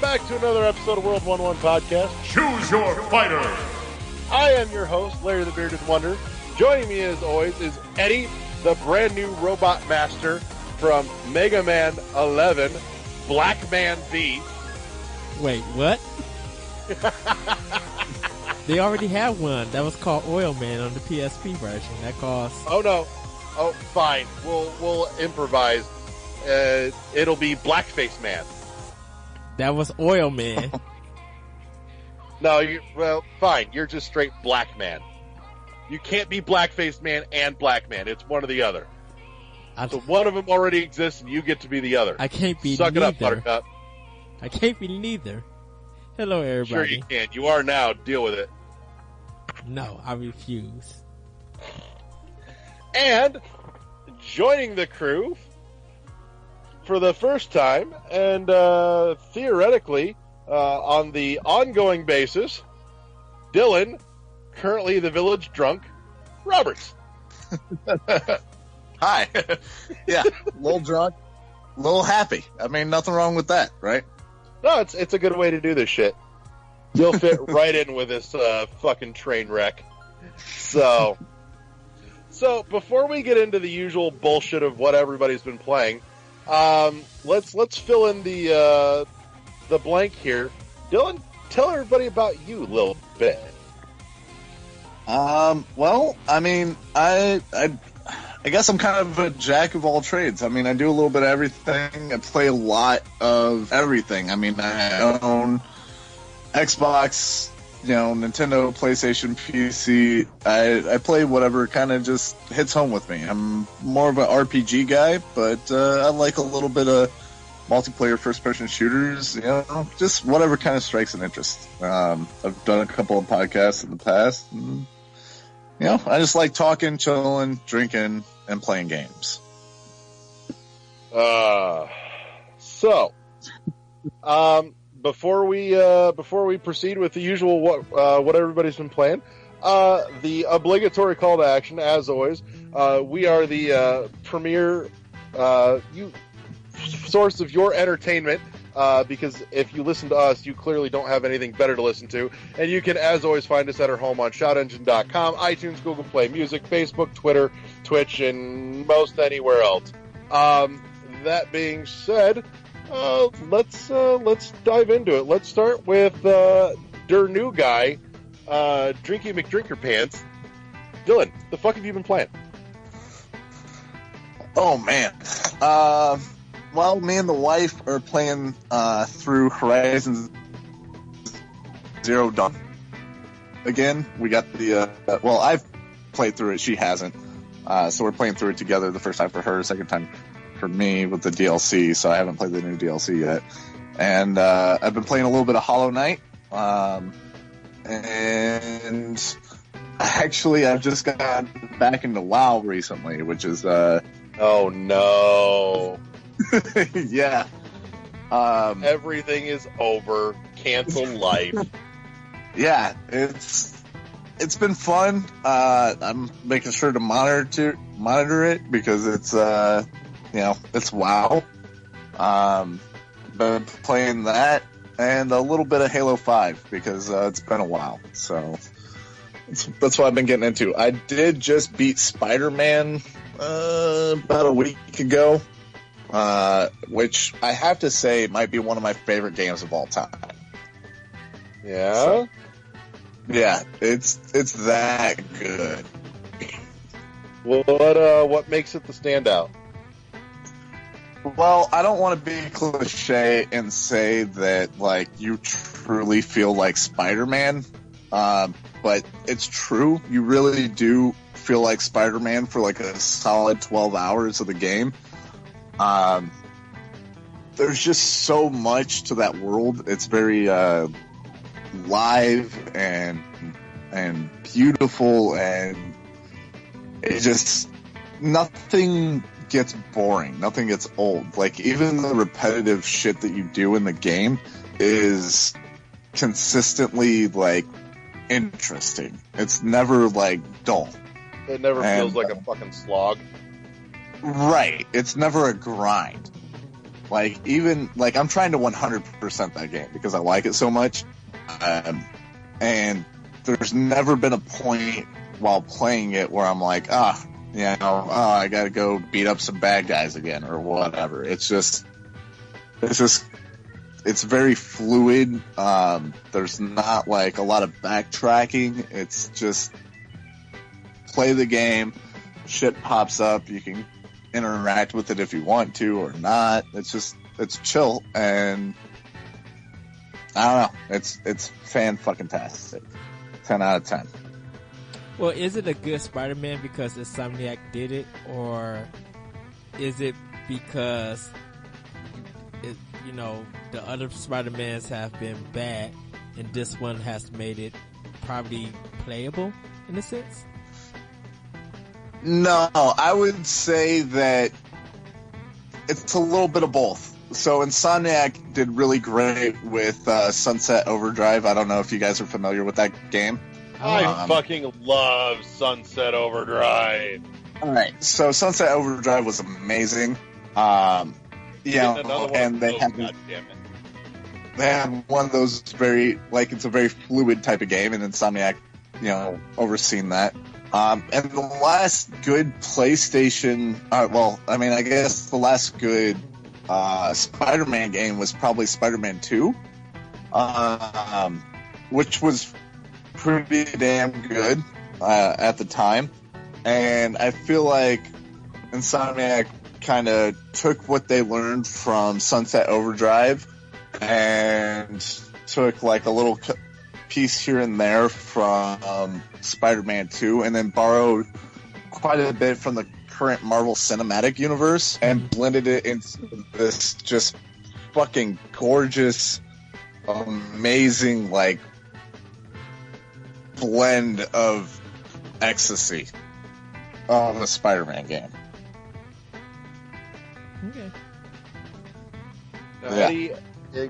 back to another episode of World 1-1 Podcast. Choose your fighter. I am your host, Larry the Bearded Wonder. Joining me as always is Eddie, the brand new robot master from Mega Man 11, Black Man V. Wait, what? They already have one. That was called Oil Man on the PSP version. That cost... Oh, no. Oh, fine. We'll improvise. It'll be Blackface Man. That was Oil Man. No, well, fine. You're just straight Black Man. You can't be Blackface Man and Black Man. It's one or the other. So one of them already exists, and you get to be the other. I can't be Suck neither. It up, Buttercup. I can't be neither. Hello, everybody. Sure you can. You are now. Deal with it. No, I refuse. And joining the crew for the first time, and theoretically on the ongoing basis, Dylan, currently the village drunk, Roberts. Hi. Yeah, a little drunk, a little happy. I mean, nothing wrong with that, right? No, it's a good way to do this shit. You'll fit right in with this fucking train wreck. So before we get into the usual bullshit of what everybody's been playing, let's fill in the blank here. Dylan, tell everybody about you a little bit. Well, I mean, I guess I'm kind of a jack of all trades. I mean, I do a little bit of everything. I play a lot of everything. I mean, I own Xbox, Nintendo, PlayStation, PC. I play whatever kind of just hits home with me. I'm more of an RPG guy, but I like a little bit of multiplayer first-person shooters, just whatever kind of strikes an interest. I've done a couple of podcasts in the past, and, I just like talking, chilling, drinking, and playing games. Before we proceed with the usual what everybody's been playing, the obligatory call to action, as always, we are the premier source of your entertainment, because if you listen to us, you clearly don't have anything better to listen to, and you can, as always, find us at our home on ShoutEngine.com, iTunes, Google Play Music, Facebook, Twitter, Twitch, and most anywhere else. That being said, let's dive into it. Let's start with der new guy, Drinky McDrinkerpants. Dylan, the fuck have you been playing? Oh man, well, me and the wife are playing through Horizon Zero Dawn. Again, we got the well, I've played through it. She hasn't, so we're playing through it together. The first time for her, second time for me with the DLC, so I haven't played the new DLC yet. And I've been playing a little bit of Hollow Knight, and actually I've just got back into WoW recently, which is oh no. Yeah. Everything is over. Cancel life. Yeah, it's been fun. I'm making sure to monitor it because it's it's WoW. Been playing that and a little bit of Halo 5 because it's been a while. So that's what I've been getting into. I did just beat Spider-Man about a week ago, which I have to say might be one of my favorite games of all time. Yeah? So, yeah, it's that good. What makes it the standout? Well, I don't want to be cliche and say that, like, you truly feel like Spider-Man, but it's true. You really do feel like Spider-Man for, like, a solid 12 hours of the game. There's just so much to that world. It's very live and beautiful, and it just... nothing gets boring. Nothing gets old. Like, even the repetitive shit that you do in the game is consistently, like, interesting. It's never, like, dull. It never feels like a fucking slog. Right. It's never a grind. Like, even, like, I'm trying to 100% that game because I like it so much. And there's never been a point while playing it where I'm like, I gotta go beat up some bad guys again or whatever. It's very fluid. There's not like a lot of backtracking. It's just play the game, shit pops up, you can interact with it if you want to or not. It's chill, and I don't know. It's fan-fucking-tastic. 10 out of 10. Well, is it a good Spider-Man because Insomniac did it, or is it because the other Spider-Mans have been bad, and this one has made it probably playable in a sense? No, I would say that it's a little bit of both. So Insomniac did really great with Sunset Overdrive. I don't know if you guys are familiar with that game. I fucking love Sunset Overdrive. All right, so Sunset Overdrive was amazing. And they had one of those very, like, it's a very fluid type of game, and Insomniac, overseen that. And the last good PlayStation, I guess the last good Spider-Man game was probably Spider-Man 2, which was pretty damn good at the time. And I feel like Insomniac kind of took what they learned from Sunset Overdrive and took like a little piece here and there from Spider-Man 2, and then borrowed quite a bit from the current Marvel Cinematic Universe and blended it into this just fucking gorgeous, amazing, like, blend of ecstasy of a Spider-Man game. Okay. Now, Eddie,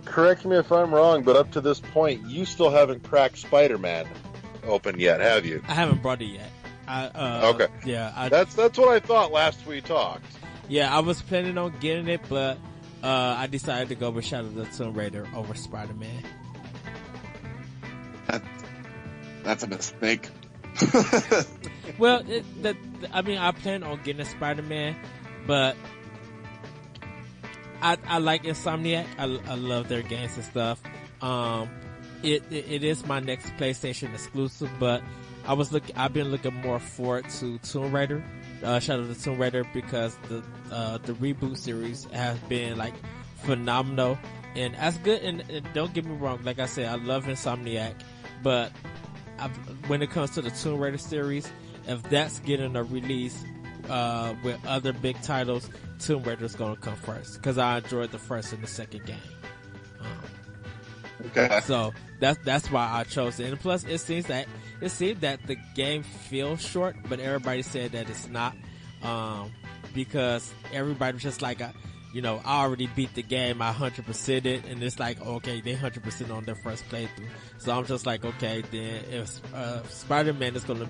correct me if I'm wrong, but up to this point, you still haven't cracked Spider-Man open yet, have you? I haven't brought it yet. Okay. Yeah. That's what I thought last we talked. Yeah, I was planning on getting it, but I decided to go with Shadow of the Tomb Raider over Spider-Man. That's a mistake. Well, I plan on getting a Spider-Man, but I like Insomniac. I love their games and stuff. It is my next PlayStation exclusive, but I've been looking more forward to Tomb Raider, Shadow of the Tomb Raider, because the reboot series has been like phenomenal and as good. And don't get me wrong, like I said, I love Insomniac, but when it comes to the Tomb Raider series, if that's getting a release with other big titles, Tomb Raider's gonna come first because I enjoyed the first and the second game. Okay. So that's why I chose it. And plus, it seems that the game feels short, but everybody said that it's not, because everybody was just like, I already beat the game, I 100% it, and it's like, okay, they 100% on their first playthrough. So I'm just like, okay, then if Spider-Man is gonna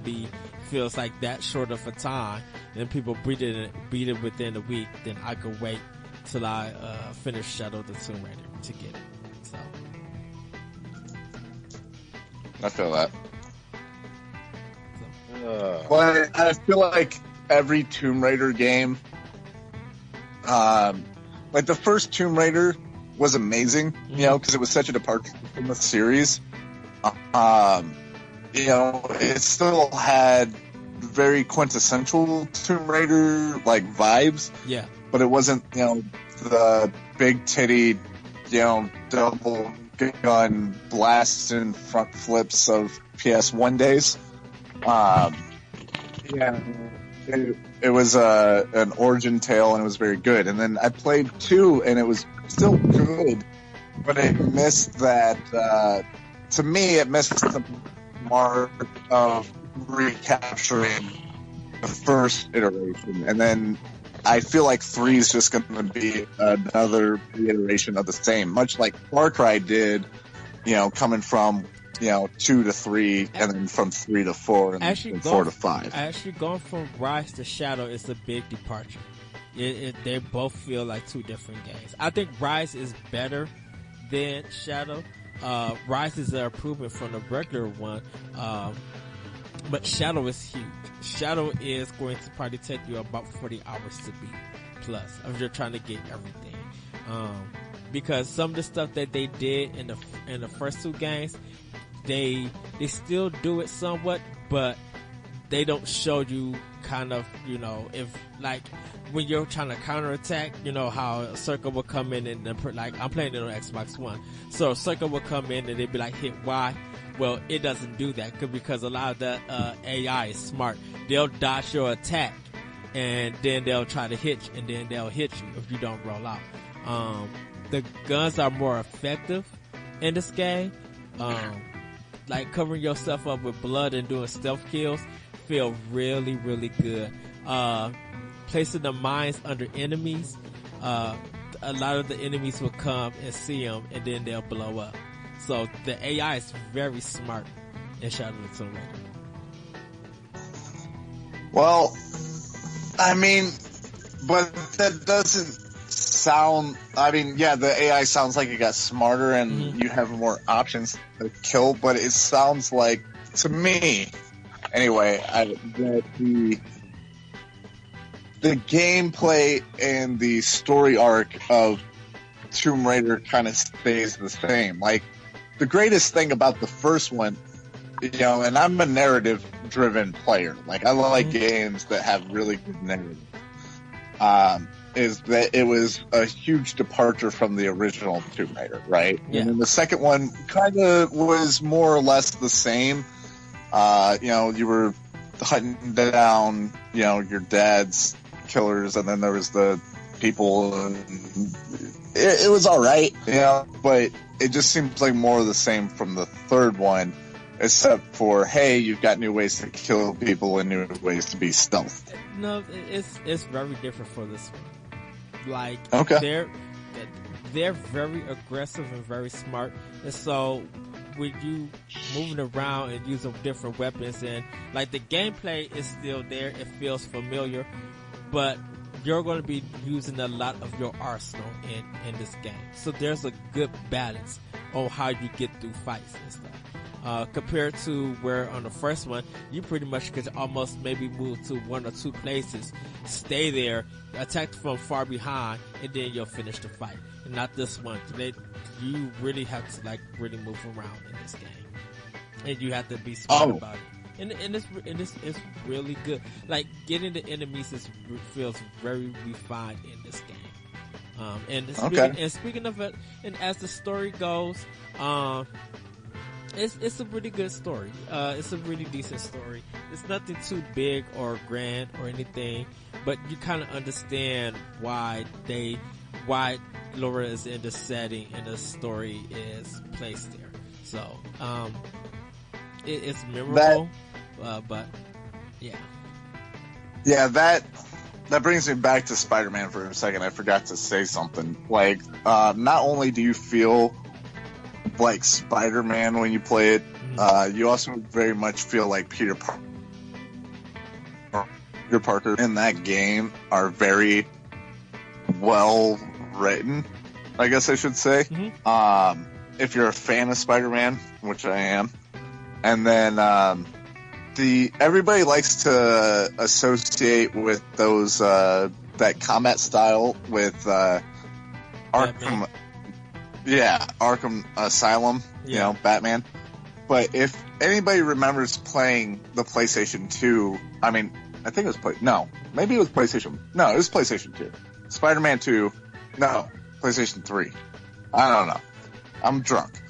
feels like that short of a time, and people beat it within a week, then I could wait till I finish Shadow of the Tomb Raider to get it. So I feel that. Well, I feel like every Tomb Raider game, like the first Tomb Raider was amazing, because it was such a departure from the series. It still had very quintessential Tomb Raider like vibes. Yeah. But it wasn't, the big titty, double gun blasts and front flips of PS1 days. It was an origin tale, and it was very good. And then I played 2, and it was still good, but it missed that. To me, it missed the mark of recapturing the first iteration. And then I feel like 3 is just going to be another reiteration of the same, much like Far Cry did. Coming from 2 to 3, and then from 3 to 4, and then 4 to 5. Actually, going from Rise to Shadow is a big departure. They both feel like two different games. I think Rise is better than Shadow. Rise is an improvement from the regular one, but Shadow is huge. Shadow is going to probably take you about 40 hours to beat plus if you're trying to get everything. Because some of the stuff that they did in the first two games, they still do it somewhat, but they don't show you kind of, if like when you're trying to counterattack, how a circle will come in and like I'm playing it on Xbox One, so a circle will come in and they'd be like hit Y. Well, it doesn't do that because a lot of the AI is smart. They'll dodge your attack and then they'll try to hit you, and then they'll hit you if you don't roll out. The guns are more effective in this game. Like covering yourself up with blood and doing stealth kills feel really, really good. Placing the mines under enemies, a lot of the enemies will come and see them, and then they'll blow up. So the AI is very smart in Shadow of the Tomb Raider. Well, I mean, but that doesn't sound. I mean, yeah, the AI sounds like it got smarter and you have more options to kill, but it sounds like, to me, anyway, that the gameplay and the story arc of Tomb Raider kind of stays the same. Like, the greatest thing about the first one, and I'm a narrative-driven player. Like, I like games that have really good narrative. Is that it was a huge departure from the original Tomb Raider, right? Yeah. And then the second one kind of was more or less the same. You were hunting down, your dad's killers, and then there was the people, and it was all right, but it just seems like more of the same from the third one, except for, hey, you've got new ways to kill people and new ways to be stealth. No, it's very different for this one. Like, okay. They're very aggressive and very smart, and so with you moving around and using different weapons, and like the gameplay is still there, it feels familiar, but you're going to be using a lot of your arsenal in this game. So there's a good balance on how you get through fights and stuff. Compared to where on the first one, you pretty much could almost maybe move to one or two places, stay there, attack from far behind, and then you'll finish the fight. And not this one. You really have to like really move around in this game, and you have to be smart about it. And it's really good. Like getting the enemies feels very refined in this game. And speaking of it, and as the story goes, it's a really good story. It's a really decent story. It's nothing too big or grand or anything, but you kind of understand why Laura is in the setting and the story is placed there. So, it's memorable, but yeah. Yeah, that brings me back to Spider-Man for a second. I forgot to say something. Like, not only do you feel like Spider-Man when you play it, you also very much feel like Peter Parker in that game are very well written, I guess I should say. Mm-hmm. If you're a fan of Spider-Man, which I am, and then everybody likes to associate with those that combat style with Arkham. Yeah, Arkham Asylum, Batman. But if anybody remembers playing the PlayStation 2, I mean, I think it was maybe it was PlayStation. No, it was PlayStation 2. Spider-Man 2, no, PlayStation 3. I don't know. I'm drunk.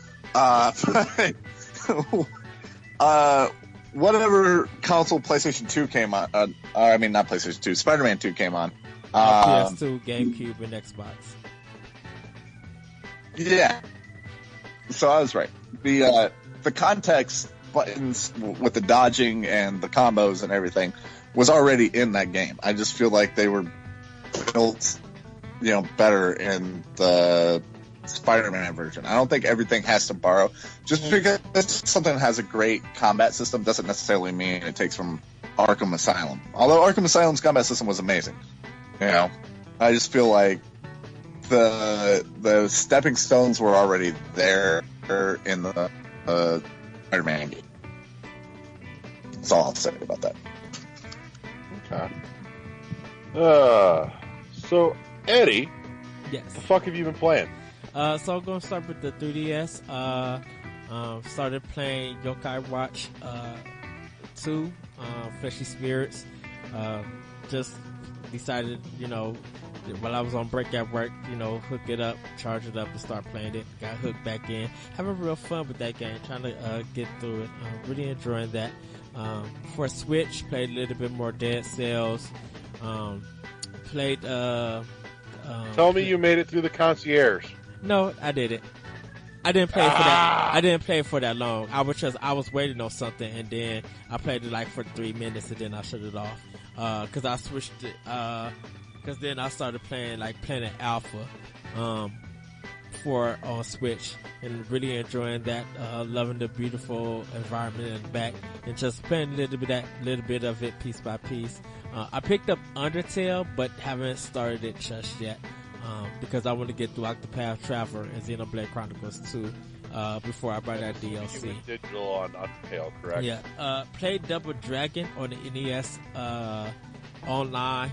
Whatever console PlayStation 2 came on, I mean, not PlayStation 2, Spider-Man 2 came on. PS2, GameCube, and Xbox. Yeah. So I was right. The context buttons with the dodging and the combos and everything was already in that game. I just feel like they were built, better in the Spider-Man version. I don't think everything has to borrow. Just because something has a great combat system doesn't necessarily mean it takes from Arkham Asylum. Although Arkham Asylum's combat system was amazing. I just feel like the stepping stones were already there in the Spider-Man game. That's all I'll say about that. Okay. So, Eddie, Yes. the fuck have you been playing? So I'm gonna start with the 3DS. Started playing Yokai Watch 2, Fleshy Spirits. Just decided, while I was on break at work, hook it up, charge it up, and start playing it. Got hooked back in. Having real fun with that game, trying to get through it. Really enjoying that. For Switch, played a little bit more Dead Cells. Played. Tell me you made it through the concierge. No, I didn't. I didn't play it for that. I didn't play it for that long. I was waiting on something, and then I played it like for 3 minutes, and then I shut it off. Cause I switched it. Cause then I started playing like Planet Alpha, on Switch, and really enjoying that. Loving the beautiful environment in the back, and just playing a little bit of it piece by piece. I picked up Undertale, but haven't started it just yet. Because I want to get through Octopath Traveler and Xenoblade Chronicles 2 before I buy that DLC. You went digital on Undertale, correct? Yeah. Played Double Dragon on the NES online.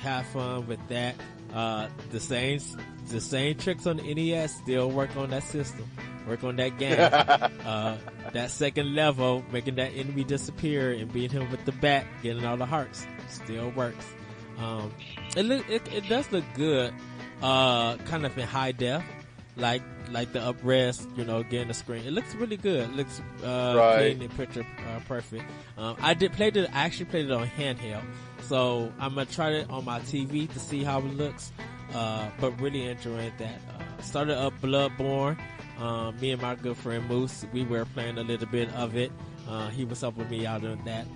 Have fun with that. The same tricks on the NES still work on that system. Work on that game. That second level, making that enemy disappear and beating him with the bat, getting all the hearts, still works. It does look good, kind of in high def, like the up-res, getting the screen. It looks really good. It looks, clean and picture, perfect. I actually played it on handheld, so I'm gonna try it on my TV to see how it looks, but really enjoying that. Started up Bloodborne. Me and my good friend Moose, we were playing a little bit of it. He was helping me out on that,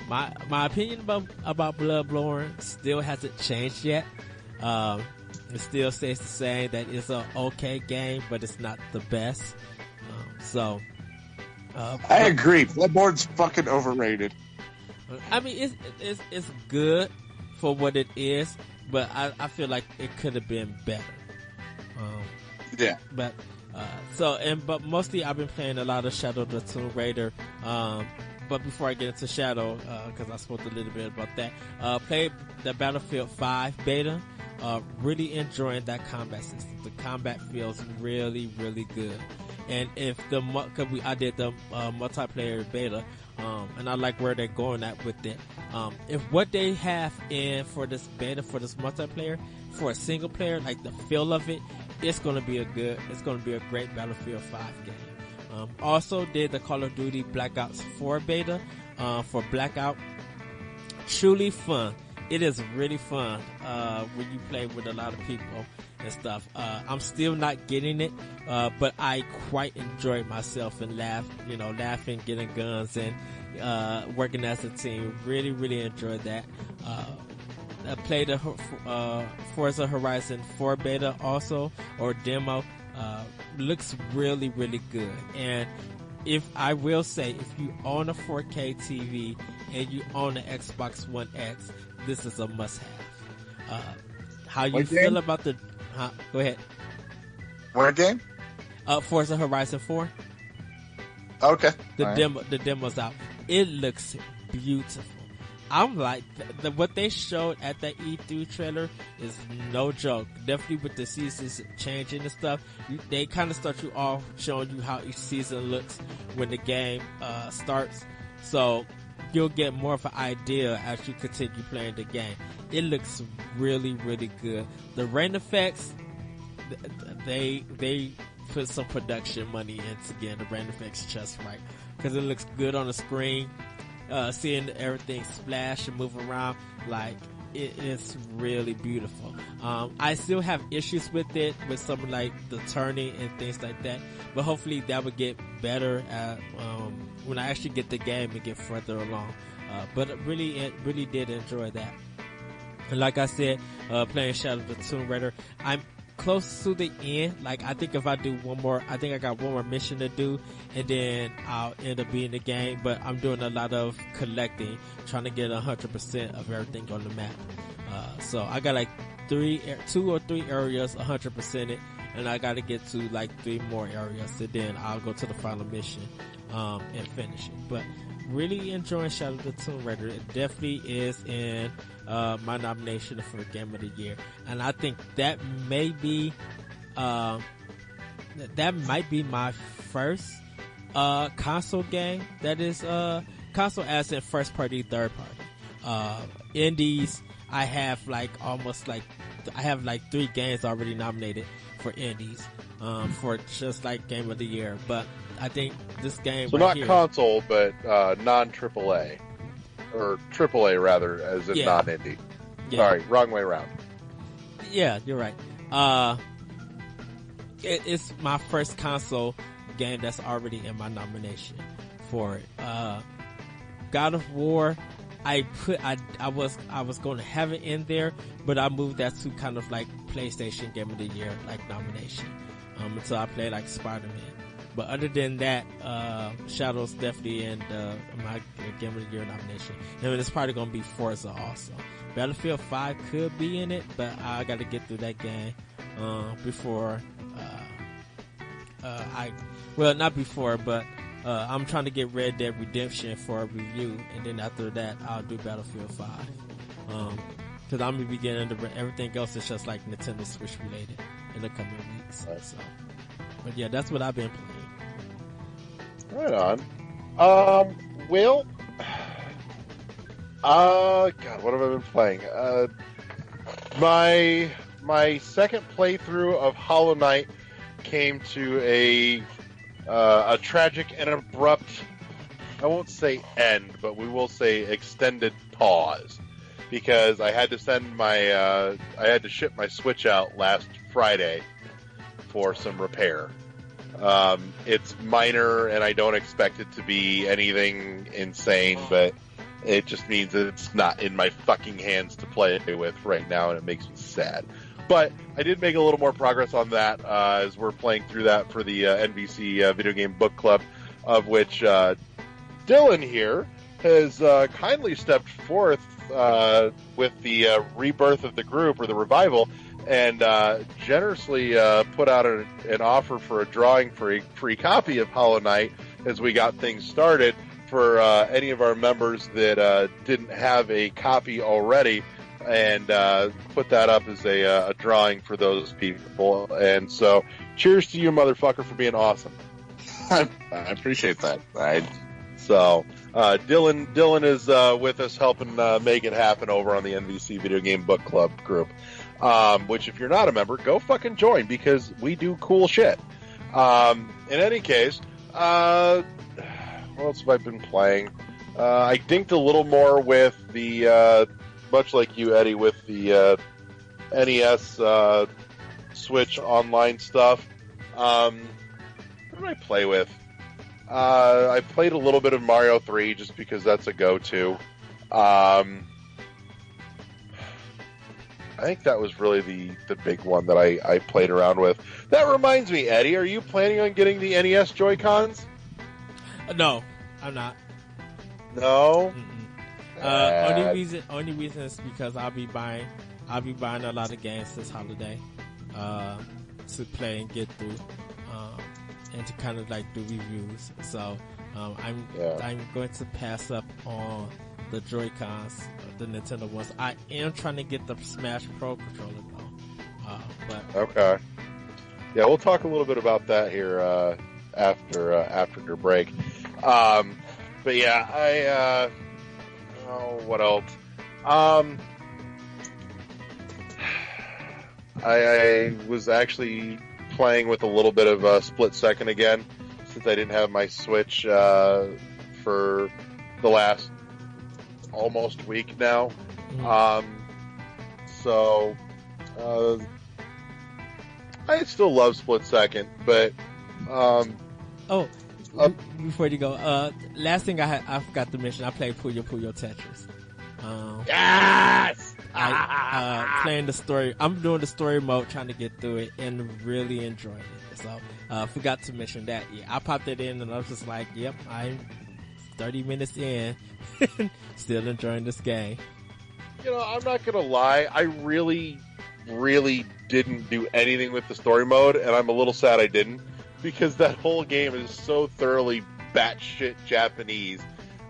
my opinion about Bloodborne still hasn't changed yet. It still stays the same, that it's an okay game, but it's not the best. I agree. Bloodborne's fucking overrated. I mean, it's good for what it is, but I feel like it could have been better. Yeah. But mostly I've been playing a lot of Shadow the Tomb Raider. But before I get into Shadow, because I spoke a little bit about that, played the Battlefield 5 beta. Really enjoying that combat system. The combat feels really, really good. And I did the multiplayer beta, and I like where they're going at with it. If what they have in for this beta, for this multiplayer, for a single player, like the feel of it, it's gonna be a great Battlefield 5 game. Also did the Call of Duty Black Ops 4 beta, for Blackout. Truly fun. It is really fun, when you play with a lot of people and stuff. I'm still not getting it, but I quite enjoyed myself and laughing, getting guns and, working as a team. Really, really enjoyed that. I played a Forza Horizon 4 beta also, or demo. Looks really, really good. And if you own a 4K TV and you own an Xbox One X, this is a must-have. How you feel about the... Go ahead. What game? Forza Horizon 4. Okay. The demo's out. It looks beautiful. I'm like, what they showed at the E3 trailer is no joke. Definitely with the seasons changing and stuff, they kind of start you off showing you how each season looks when the game starts. So you'll get more of an idea as you continue playing the game. It looks really, really good. The rain effects, they put some production money into getting the rain effects just right, because it looks good on the screen. Seeing everything splash and move around, like, it is really beautiful. I still have issues with it, with some like the turning and things like that, but hopefully that would get better when I actually get the game and get further along. But really did enjoy that. And like I said, playing Shadow the Tomb Raider, I'm close to the end. Like, I think if I do I got one more mission to do, and then I'll end up beating the game. But I'm doing a lot of collecting, trying to get 100% of everything on the map. So I got like 2 or 3 areas 100% it, and I got to get to like 3 more areas, and then I'll go to the final mission and finish it. But really enjoying Shadow of the Tomb Raider. It definitely is in my nomination for Game of the Year, and I think that may be that might be my first console game that is console as in first party, third party. Indies, I have like I have like 3 games already nominated for indies for just like Game of the Year, but I think this game so right not here, console, but non AAA or AAA rather, as in Yeah. non indie. Yeah. Sorry, wrong way around. Yeah, you're right. It's my first console game that's already in my nomination for it. God of War, I was going to have it in there, but I moved that to kind of like PlayStation Game of the Year like nomination until I played like Spider-Man. But other than that, Shadow's definitely in my Game of the Year nomination. And it's probably going to be Forza also. Battlefield 5 could be in it, but I got to get through that game before not before, but I'm trying to get Red Dead Redemption for a review, and then after that, I'll do Battlefield 5. Because I'm going to be getting into everything else is just like Nintendo Switch related in the coming weeks. So, but yeah, that's what I've been playing. Right on. Will, God, what have I been playing? My second playthrough of Hollow Knight came to a tragic and abrupt, I won't say end, but we will say extended pause, because I had to ship my Switch out last Friday for some repair. It's minor, and I don't expect it to be anything insane, but it just means that it's not in my fucking hands to play with right now, and it makes me sad. But I did make a little more progress on that as we're playing through that for the NBC Video Game Book Club, of which Dylan here has kindly stepped forth with the rebirth of the group, or the revival, and generously put out an offer for a drawing for a free copy of Hollow Knight as we got things started for any of our members that didn't have a copy already, and put that up as a drawing for those people. And so, cheers to you, motherfucker, for being awesome. I appreciate that. So, Dylan is with us helping make it happen over on the NBC Video Game Book Club group. Which, if you're not a member, go fucking join, because we do cool shit. In any case, what else have I been playing? I dinked a little more with the, much like you, Eddie, with the NES Switch online stuff. What did I play with? I played a little bit of Mario 3 just because that's a go-to. I think that was really the big one that I played around with. That reminds me, Eddie, are you planning on getting the NES Joy-Cons? No, I'm not. No? Only reason is because I'll be buying a lot of games this holiday to play and get through, and to kind of like do reviews. So I'm going to pass up on the Joy-Cons, the Nintendo ones. I am trying to get the Smash Pro controller though. Okay. Yeah, we'll talk a little bit about that here after your break. But yeah, what else? I was actually playing with a little bit of Split Second again, since I didn't have my Switch for the last almost week now. So I still love Split Second, but before you go, last thing I forgot to mention, I played Puyo Puyo Tetris. Yes! I playing the story. I'm doing the story mode, trying to get through it, and really enjoying it. So forgot to mention that. Yeah, I popped it in, and I was just like, "Yep, I'm 30 minutes in, still enjoying this game." I'm not gonna lie. I really, really didn't do anything with the story mode, and I'm a little sad I didn't, because that whole game is so thoroughly batshit Japanese.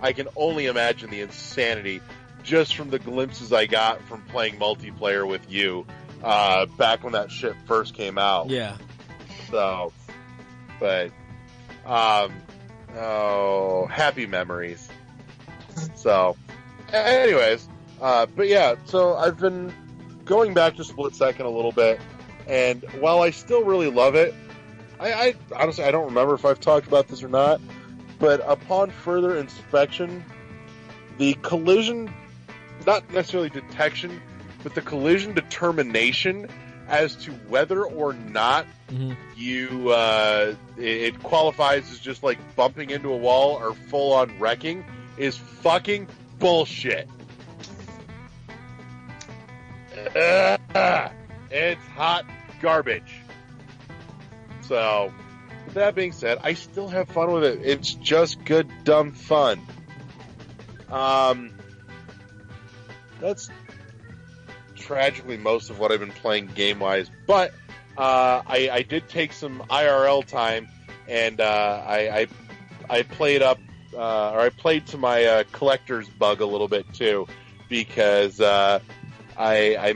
I can only imagine the insanity just from the glimpses I got from playing multiplayer with you back when that shit first came out. Yeah. So, but, happy memories. So, anyways, but yeah, so I've been going back to Split Second a little bit, and while I still really love it, I honestly, I don't remember if I've talked about this or not, but upon further inspection, the collision, not necessarily detection, but the collision determination as to whether or not you it qualifies as just like bumping into a wall or full on wrecking is fucking bullshit. It's hot garbage. So, with that being said, I still have fun with it. It's just good, dumb fun. That's tragically most of what I've been playing game-wise, but I did take some IRL time, and I played up, or I played to my collector's bug a little bit too, because I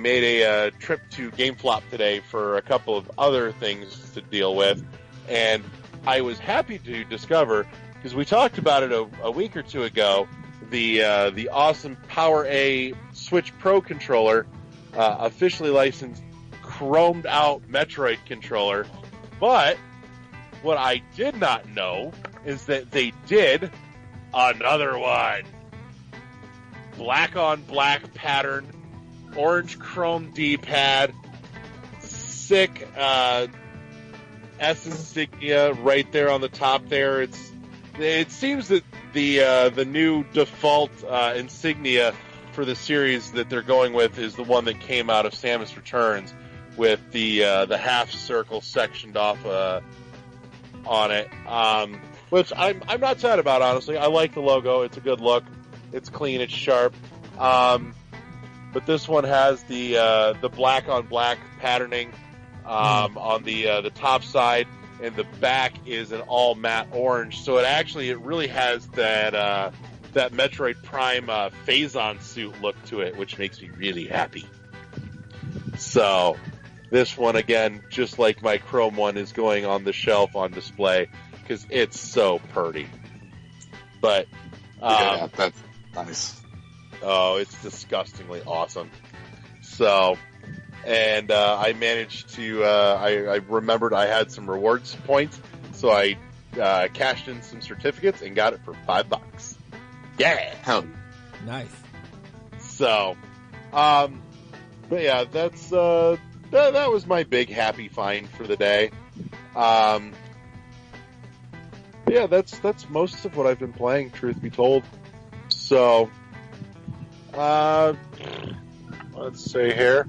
made a trip to GameFlop today for a couple of other things to deal with, and I was happy to discover, because we talked about it a week or two ago, the awesome PowerA Switch Pro controller, officially licensed, chromed out Metroid controller. But what I did not know is that they did another one. Black on black pattern, orange chrome D-pad, sick S insignia right there on the top there. It seems that the new default insignia for the series that they're going with is the one that came out of Samus Returns, with the half circle sectioned off on it, which I'm not sad about, honestly. I like the logo. It's a good look. It's clean. It's sharp. But this one has the black on black patterning on the top side, and the back is an all matte orange. So it really has that Metroid Prime Phazon suit look to it, which makes me really happy. So this one, again, just like my Chrome one, is going on the shelf on display because it's so pretty. But yeah, that's nice. Oh, it's disgustingly awesome. So, and I managed to, I remembered I had some rewards points, so I cashed in some certificates and got it for $5. Yeah! Hell. Nice. So, but yeah, that's, that was my big happy find for the day. Yeah, that's most of what I've been playing, truth be told. So, let's see here.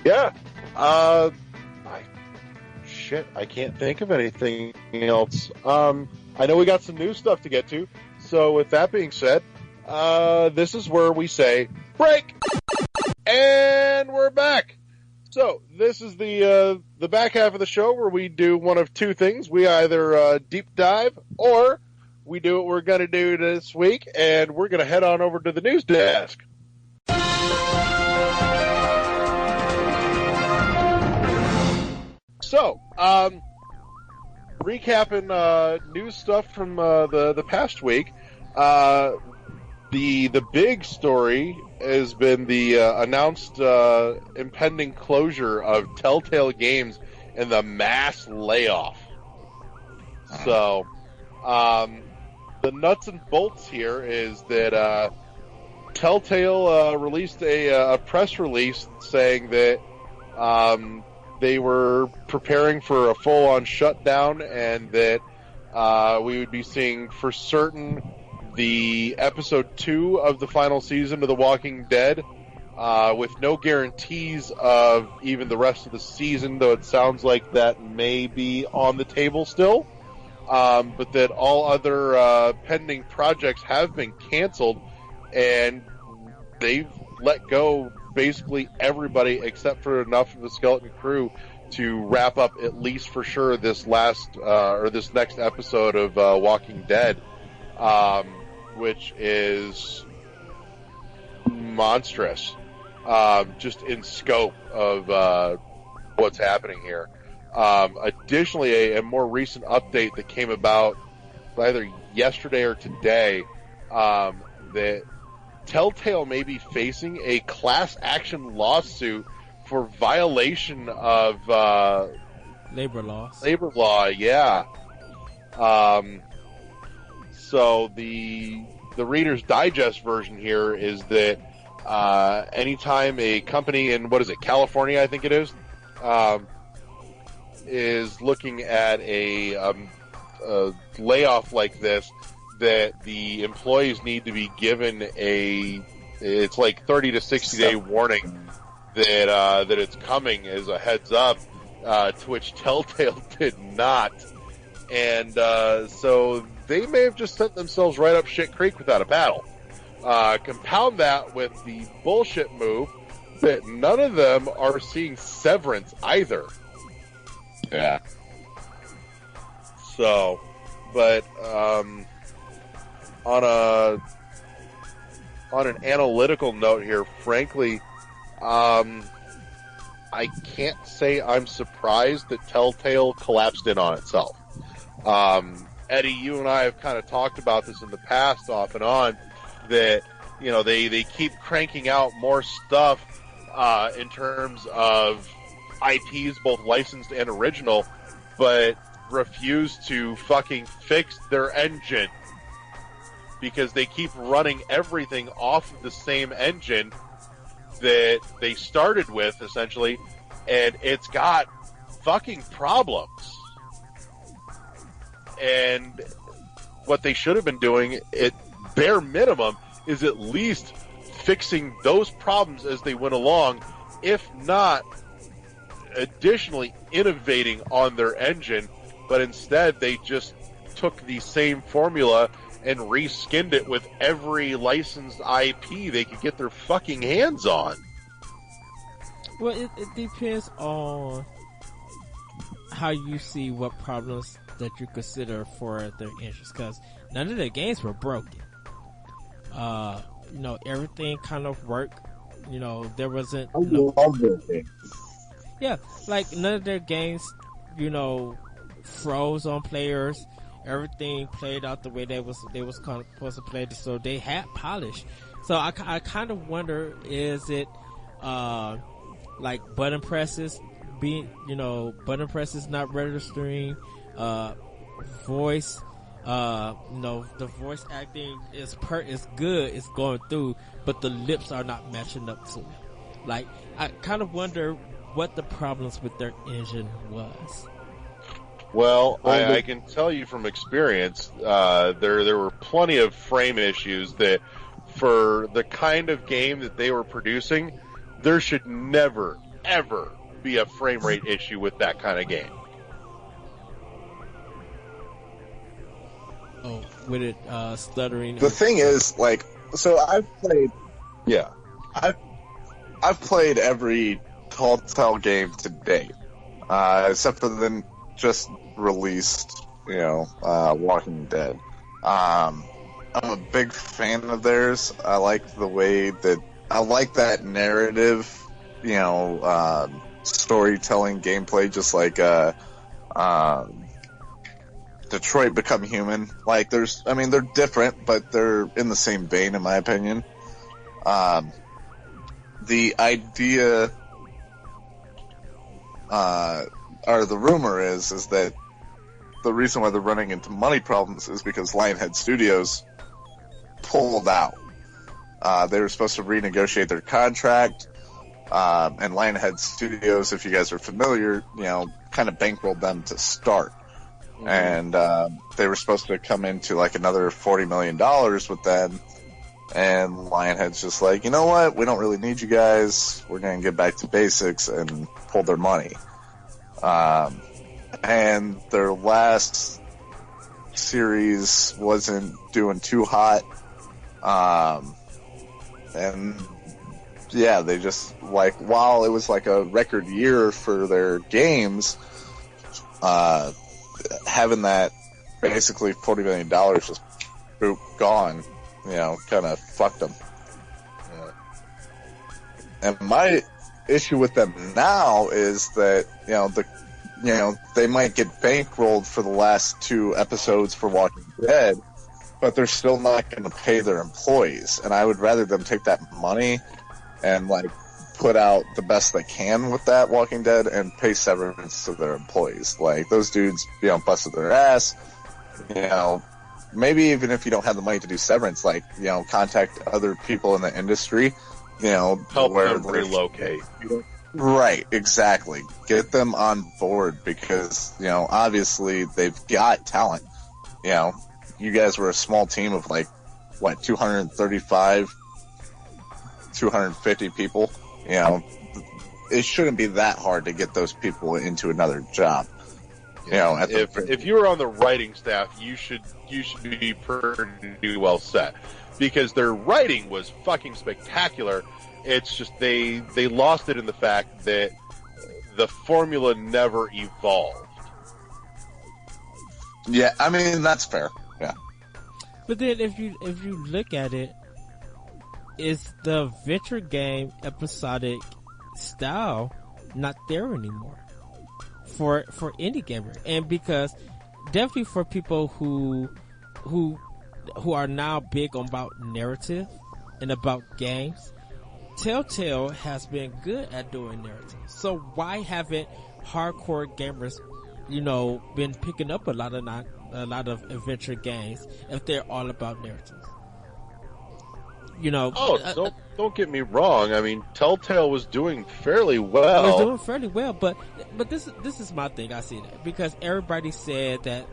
Yeah. I can't think of anything else. I know we got some new stuff to get to. So with that being said, this is where we say break, and we're back. So this is the back half of the show where we do one of two things. We either deep dive, or we do what we're going to do this week, and we're going to head on over to the news desk. So, recapping news stuff from the past week. The big story has been the announced impending closure of Telltale Games and the mass layoff. So, the nuts and bolts here is that Telltale released a press release saying that they were preparing for a full-on shutdown, and that we would be seeing for certain the episode 2 of the final season of The Walking Dead, with no guarantees of even the rest of the season, though it sounds like that may be on the table still, but that all other pending projects have been canceled, and they've let go basically everybody except for enough of the skeleton crew to wrap up at least for sure this next episode of Walking Dead, which is monstrous, just in scope of what's happening here. Additionally, a more recent update that came about either yesterday or today, that Telltale may be facing a class action lawsuit for violation of labor law. Labor law, yeah. So the Reader's Digest version here is that anytime a company in California, I think it is looking at a layoff like this, that the employees need to be given it's like 30 to 60 day warning that it's coming as a heads up, to which Telltale did not. And so they may have just sent themselves right up shit creek without a paddle. Compound that with the bullshit move that none of them are seeing severance either. Yeah. So, but on an analytical note here, frankly, I can't say I'm surprised that Telltale collapsed in on itself. Eddie, you and I have kind of talked about this in the past off and on, that, you know, they keep cranking out more stuff in terms of IPs, both licensed and original, but refuse to fucking fix their engine because they keep running everything off of the same engine that they started with, essentially, and it's got fucking problems. And what they should have been doing, at bare minimum, is at least fixing those problems as they went along, if not additionally innovating on their engine. But instead they just took the same formula and reskinned it with every licensed IP they could get their fucking hands on. Well, it depends on how you see what problems that you consider for their interest, because none of their games were broken. You know, everything kind of worked. You know, there wasn't... I love their games. Yeah, like none of their games, you know, froze on players. Everything played out the way they was kind of supposed to play it, so they had polish. So I kind of wonder, is it like button presses button presses not registering, voice, you know, the voice acting is good, it's going through, but the lips are not matching up to it. Like, I kind of wonder what the problems with their engine was. Well, I can tell you from experience, there were plenty of frame issues that, for the kind of game that they were producing, there should never, ever be a frame rate issue with that kind of game. Oh, with it stuttering. The thing is, like, so I've played. Yeah, I've played every Telltale game to date, except for the just released, you know, Walking Dead. I'm a big fan of theirs. I like the way that that narrative, you know, storytelling gameplay, just like Detroit Become Human. Like, they're different, but they're in the same vein, in my opinion. The idea, or the rumor is that the reason why they're running into money problems is because Lionhead Studios pulled out. They were supposed to renegotiate their contract, and Lionhead Studios, if you guys are familiar, you know, kind of bankrolled them to start. Mm-hmm. And they were supposed to come into like another $40 million with them, and Lionhead's just like, you know what, we don't really need you guys, we're going to get back to basics, and pulled their money. And their last series wasn't doing too hot, and yeah, they just, like, while it was like a record year for their games, having that basically $40 million just boop, gone, kind of fucked them. And my issue with them now is that, they might get bankrolled for the last 2 episodes for Walking Dead, but they're still not going to pay their employees. And I would rather them take that money and, like, put out the best they can with that Walking Dead and pay severance to their employees. Like, those dudes, busted their ass. Maybe even if you don't have the money to do severance, like, contact other people in the industry, help them relocate. Right, exactly. Get them on board because, obviously they've got talent. You guys were a small team of 235, 250 people. It shouldn't be that hard to get those people into another job. If you were on the writing staff, you should be pretty well set because their writing was fucking spectacular. It's just they lost it in the fact that the formula never evolved. Yeah, I mean that's fair. Yeah. But then if you look at it, is the adventure game episodic style not there anymore for indie gamer? And because definitely for people who are now big on about narrative and about games, Telltale has been good at doing narrative. So why haven't hardcore gamers, been picking up a lot of adventure games if they're all about narrative? Don't get me wrong. I mean, Telltale was doing fairly well. It was doing fairly well, but this is my thing. I see that because everybody said that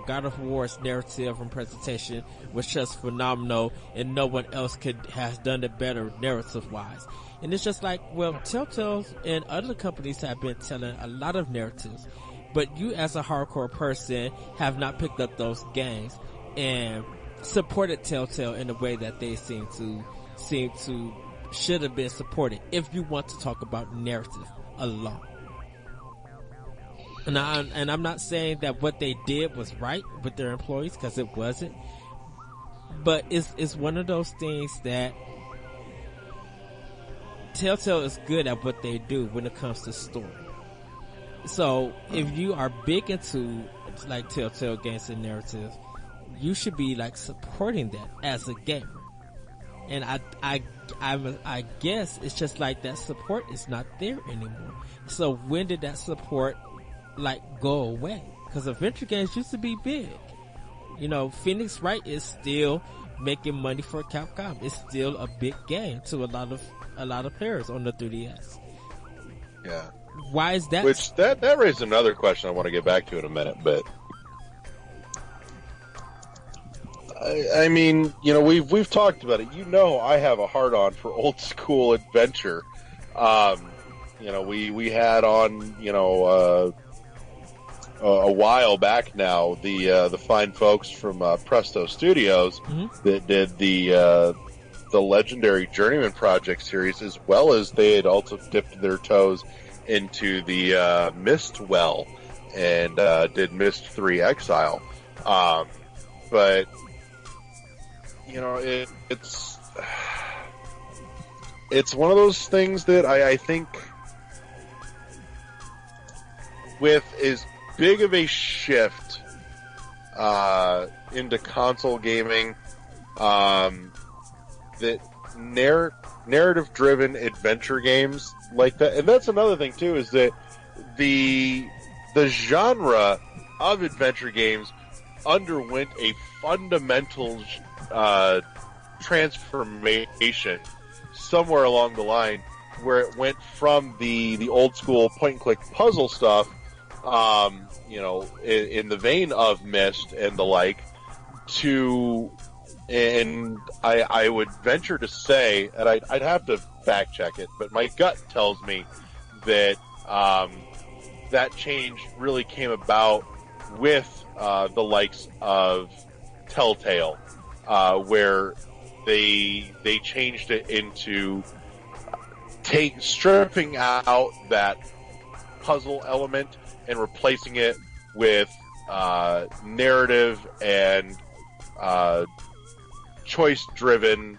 God of War's narrative and presentation was just phenomenal, and no one else has done it better narrative wise. And it's just like, well, Telltale and other companies have been telling a lot of narratives, but you as a hardcore person have not picked up those games and supported Telltale in the way that they seem to should have been supported if you want to talk about narrative alone. And I'm not saying that what they did was right with their employees, because it wasn't, but it's one of those things that Telltale is good at what they do when it comes to story. So if you are big into like Telltale games and narrative, you should be like supporting that as a gamer. And I guess it's just like that support is not there anymore. So when did that support like go away? Because adventure games used to be big. Phoenix Wright is still making money for Capcom. It's still a big game to a lot of players on the 3DS. Yeah. Why is that? Which that raises another question I want to get back to in a minute, but I mean, we've talked about it. I have a hard on for old school adventure. We had on a while back now the fine folks from Presto Studios that did the legendary Journeyman Project series, as well as they had also dipped their toes into the Mistwell and did Myst 3 Exile. But it's one of those things that I think with as big of a shift into console gaming, that narrative-driven adventure games like that, and that's another thing too, is that the genre of adventure games underwent a fundamental transformation somewhere along the line, where it went from the old school point and click puzzle stuff, in the vein of Myst and the like, to, and I would venture to say, and I'd have to fact check it, but my gut tells me that that change really came about with the likes of Telltale, where they changed it into stripping out that puzzle element and replacing it with narrative and choice-driven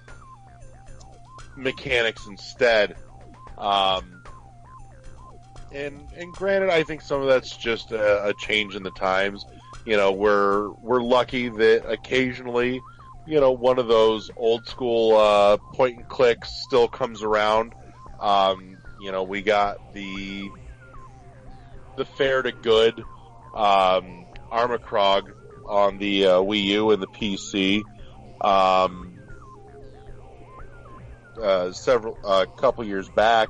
mechanics instead. And granted, I think some of that's just a change in the times. You know, we're lucky that occasionally, you know, one of those old school point and clicks still comes around. You know, we got the fair to good Armacrog on the Wii U and the PC. Couple years back.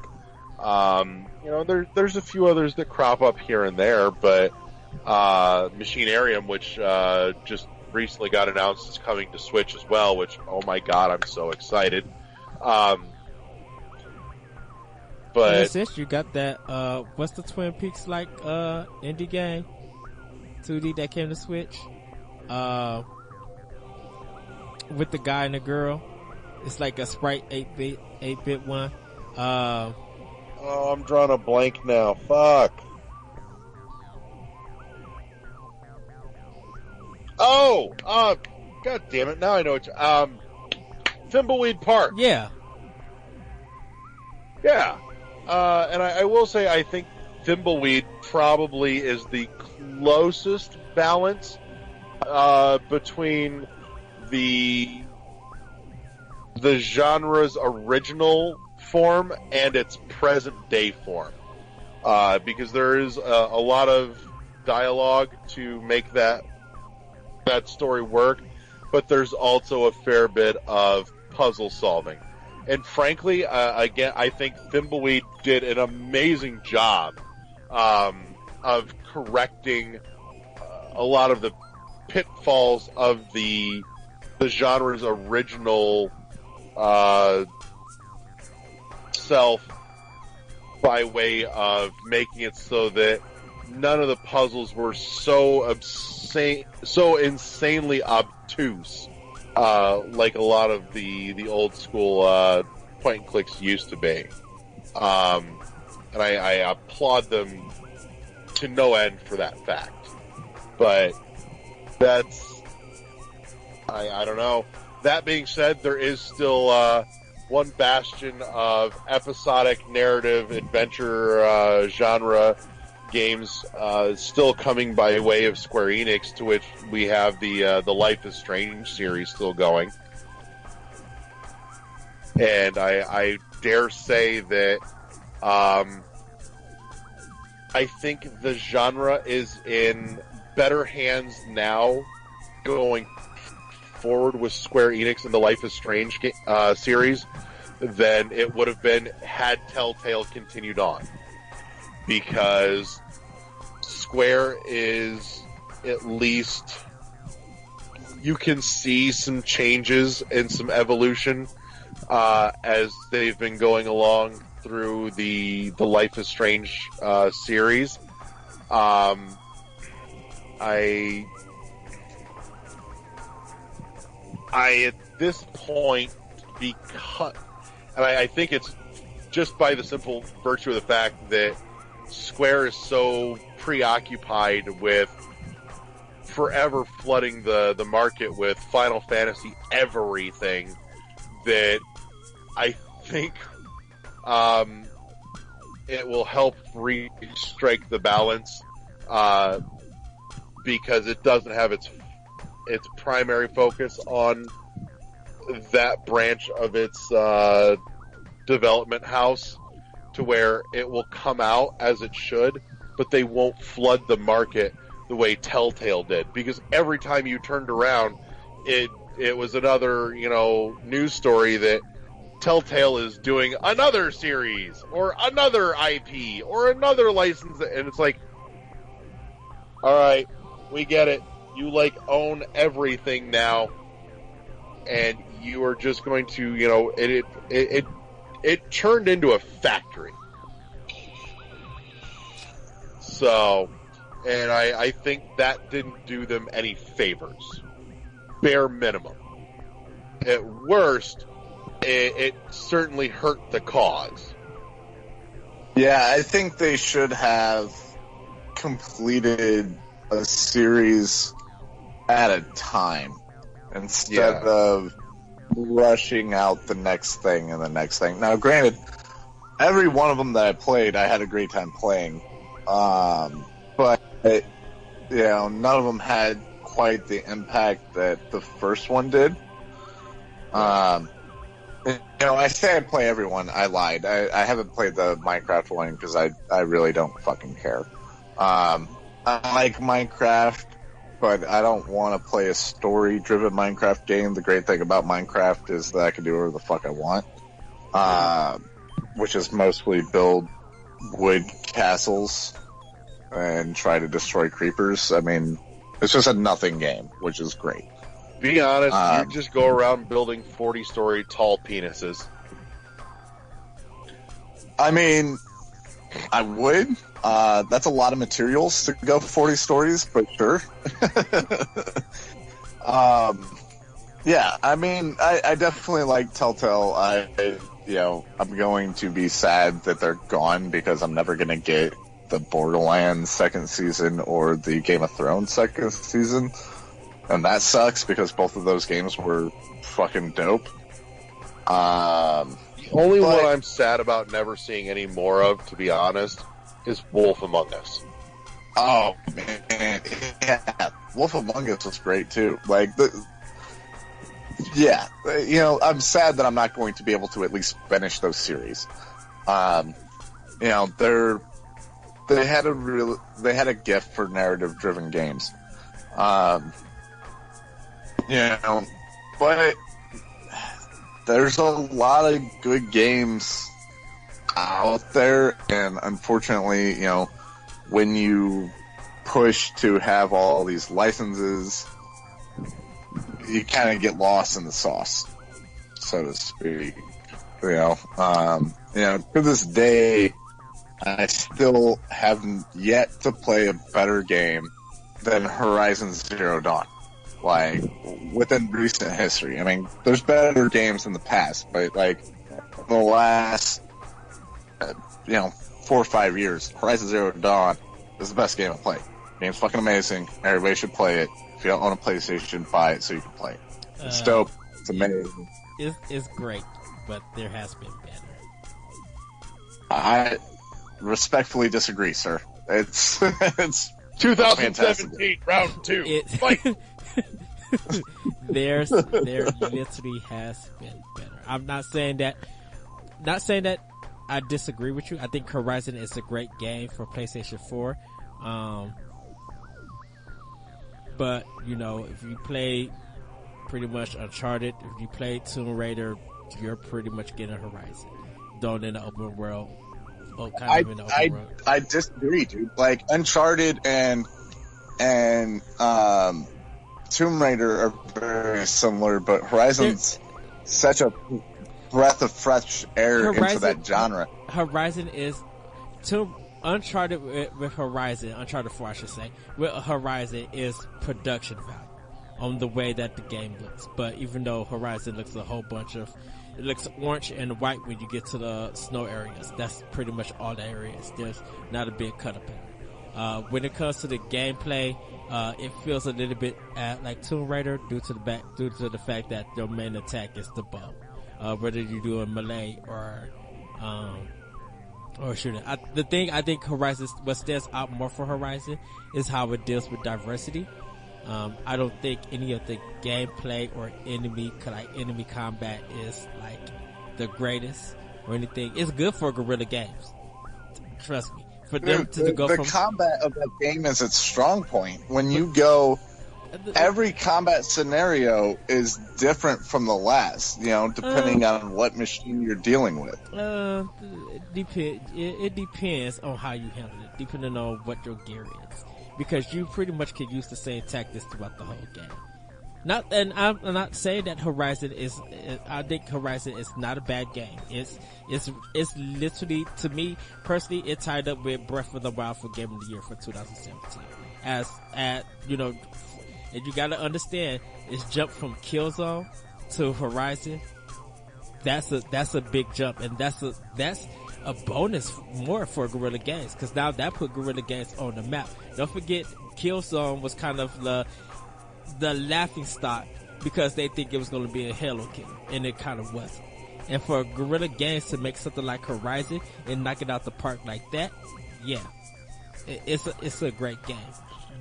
You know, there's a few others that crop up here and there, but Machinarium, which just recently got announced, is coming to Switch as well, which, oh my god, I'm so excited. But since you got that, what's the Twin Peaks like indie game 2D that came to Switch? With the guy and the girl, it's like a sprite 8-bit one. Oh, I'm drawing a blank now. Fuck. Oh, god damn it! Now I know. Thimbleweed Park. Yeah. Yeah. And I will say, I think Thimbleweed probably is the closest balance between the genre's original form and its present day form, because there is a lot of dialogue to make that story work, but there's also a fair bit of puzzle solving. And frankly, again, I think Thimbleweed did an amazing job of correcting a lot of the pitfalls of the genre's original self, by way of making it so that none of the puzzles were so insanely obtuse, like a lot of the old school point and clicks used to be. And I applaud them to no end for that fact. But that's, I don't know. That being said, there is still one bastion of episodic narrative adventure genre games still coming by way of Square Enix, to which we have the Life is Strange series still going. And I dare say that I think the genre is in better hands now going forward with Square Enix and the Life is Strange series than it would have been had Telltale continued on. Because Square is, at least, you can see some changes and some evolution as they've been going along through the Life is Strange series. I at this point, because, and I think it's just by the simple virtue of the fact that Square is so preoccupied with forever flooding the market with Final Fantasy everything, that I think it will help re-strike the balance, because it doesn't have its primary focus on that branch of its development house, to where it will come out as it should, but they won't flood the market the way Telltale did. Because every time you turned around, it was another, news story that Telltale is doing another series, or another IP, or another license, and it's like, alright, we get it. You, own everything now, and you are just going to, it turned into a factory. So, and I think that didn't do them any favors. Bare minimum. At worst, it certainly hurt the cause. Yeah, I think they should have completed a series at a time instead of rushing out the next thing and the next thing. Now, granted, every one of them that I played, I had a great time playing. But, none of them had quite the impact that the first one did. I say I play everyone. I lied. I haven't played the Minecraft one because I really don't fucking care. I like Minecraft, but I don't want to play a story-driven Minecraft game. The great thing about Minecraft is that I can do whatever the fuck I want, which is mostly build wood castles and try to destroy creepers. I mean, it's just a nothing game, which is great. Be honest, you just go around building 40-story tall penises. I mean, I would. That's a lot of materials to go 40 stories, but sure. Yeah, I mean, I definitely like Telltale. I'm going to be sad that they're gone because I'm never going to get the Borderlands second season or the Game of Thrones second season. And that sucks because both of those games were fucking dope. The only one I'm sad about never seeing any more of, to be honest, is Wolf Among Us. Oh, man. Yeah. Wolf Among Us was great, too. I'm sad that I'm not going to be able to at least finish those series. They had a gift for narrative-driven games. But there's a lot of good games out there, and unfortunately, when you push to have all these licenses, you kind of get lost in the sauce, so to speak. To this day, I still haven't yet to play a better game than Horizon Zero Dawn. Within recent history. I mean, there's better games in the past, but, the last, 4 or 5 years, Horizon Zero Dawn is the best game I've played. Game's fucking amazing. Everybody should play it. If you don't own a PlayStation, buy it so you can play it. It's dope. It's amazing. It's great, but there has been better. I respectfully disagree, sir. It's 2017, round 2. Fight! There literally has been better. I'm not saying that I disagree with you. I think Horizon is a great game for PlayStation 4. But, if you play pretty much Uncharted, if you play Tomb Raider, you're pretty much getting Horizon. Don't in the open world. I disagree, dude. Uncharted and Tomb Raider are very similar, but Horizon's such a breath of fresh air into that genre. Horizon is Uncharted with Horizon, Uncharted 4, I should say, with Horizon is production value on the way that the game looks. But even though Horizon looks it looks orange and white when you get to the snow areas, that's pretty much all the areas. There's not a big cut up. When it comes to the gameplay, it feels a little bit like Tomb Raider due to the fact that your main attack is the bow. Whether you do a melee or shooting. The thing I think Horizon, what stands out more for Horizon is how it deals with diversity. I don't think any of the gameplay or enemy combat is the greatest or anything. It's good for guerrilla games. Trust me. For them to go from combat of that game is its strong point. When you go, every combat scenario is different from the last, depending on what machine you're dealing with. It depends on how you handle it, depending on what your gear is. Because you pretty much can use the same tactics throughout the whole game. And I'm not saying that Horizon is. I think Horizon is not a bad game. It's literally, to me personally, it tied up with Breath of the Wild for Game of the Year for 2017. And you gotta understand, it's jumped from Killzone to Horizon. That's a big jump, and that's a bonus more for Guerrilla Games, because now that put Guerrilla Games on the map. Don't forget, Killzone was kind of the laughing stock because they think it was going to be a Halo game, and it kind of wasn't. And for Guerrilla Games to make something like Horizon and knock it out the park like that, yeah, it's a great game.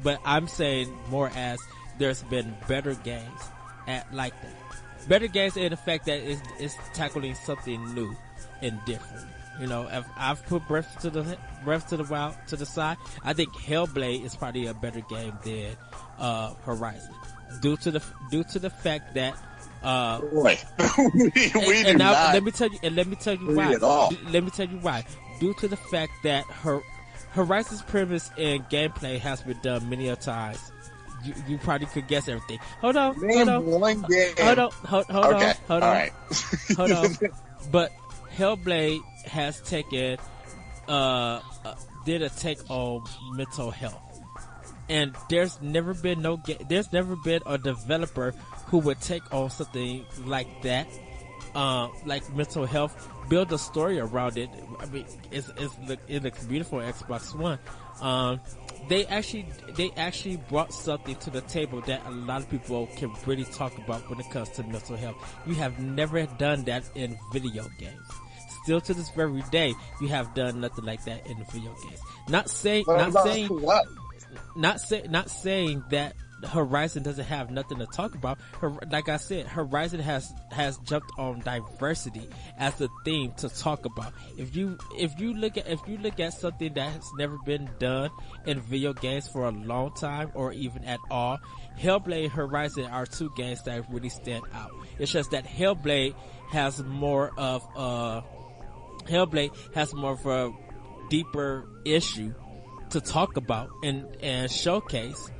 But I'm saying more as there's been better games at like that. Better games in the fact that it's tackling something new and different. You know, if I've put Breath to the Wild to the side, I think Hellblade is probably a better game than Horizon, due to the fact that we do not. Let me tell you why. Let me tell you why. Due to the fact that Horizon's premise and gameplay has been done many a times. You probably could guess everything. Hold on. Hold on. But Hellblade has taken, did a take on mental health. And there's never been a developer who would take on something like that, like mental health, build a story around it. I mean, it looks beautiful on Xbox One. They actually brought something to the table that a lot of people can really talk about when it comes to mental health. You have never done that in video games. Still to this very day, you have done nothing like that in the video games. Not saying that Horizon doesn't have nothing to talk about. Like I said, Horizon has jumped on diversity as a theme to talk about. If you look at something that has never been done in video games for a long time or even at all, Hellblade and Horizon are two games that really stand out. It's just that Hellblade has more of a deeper issue to talk about and showcase.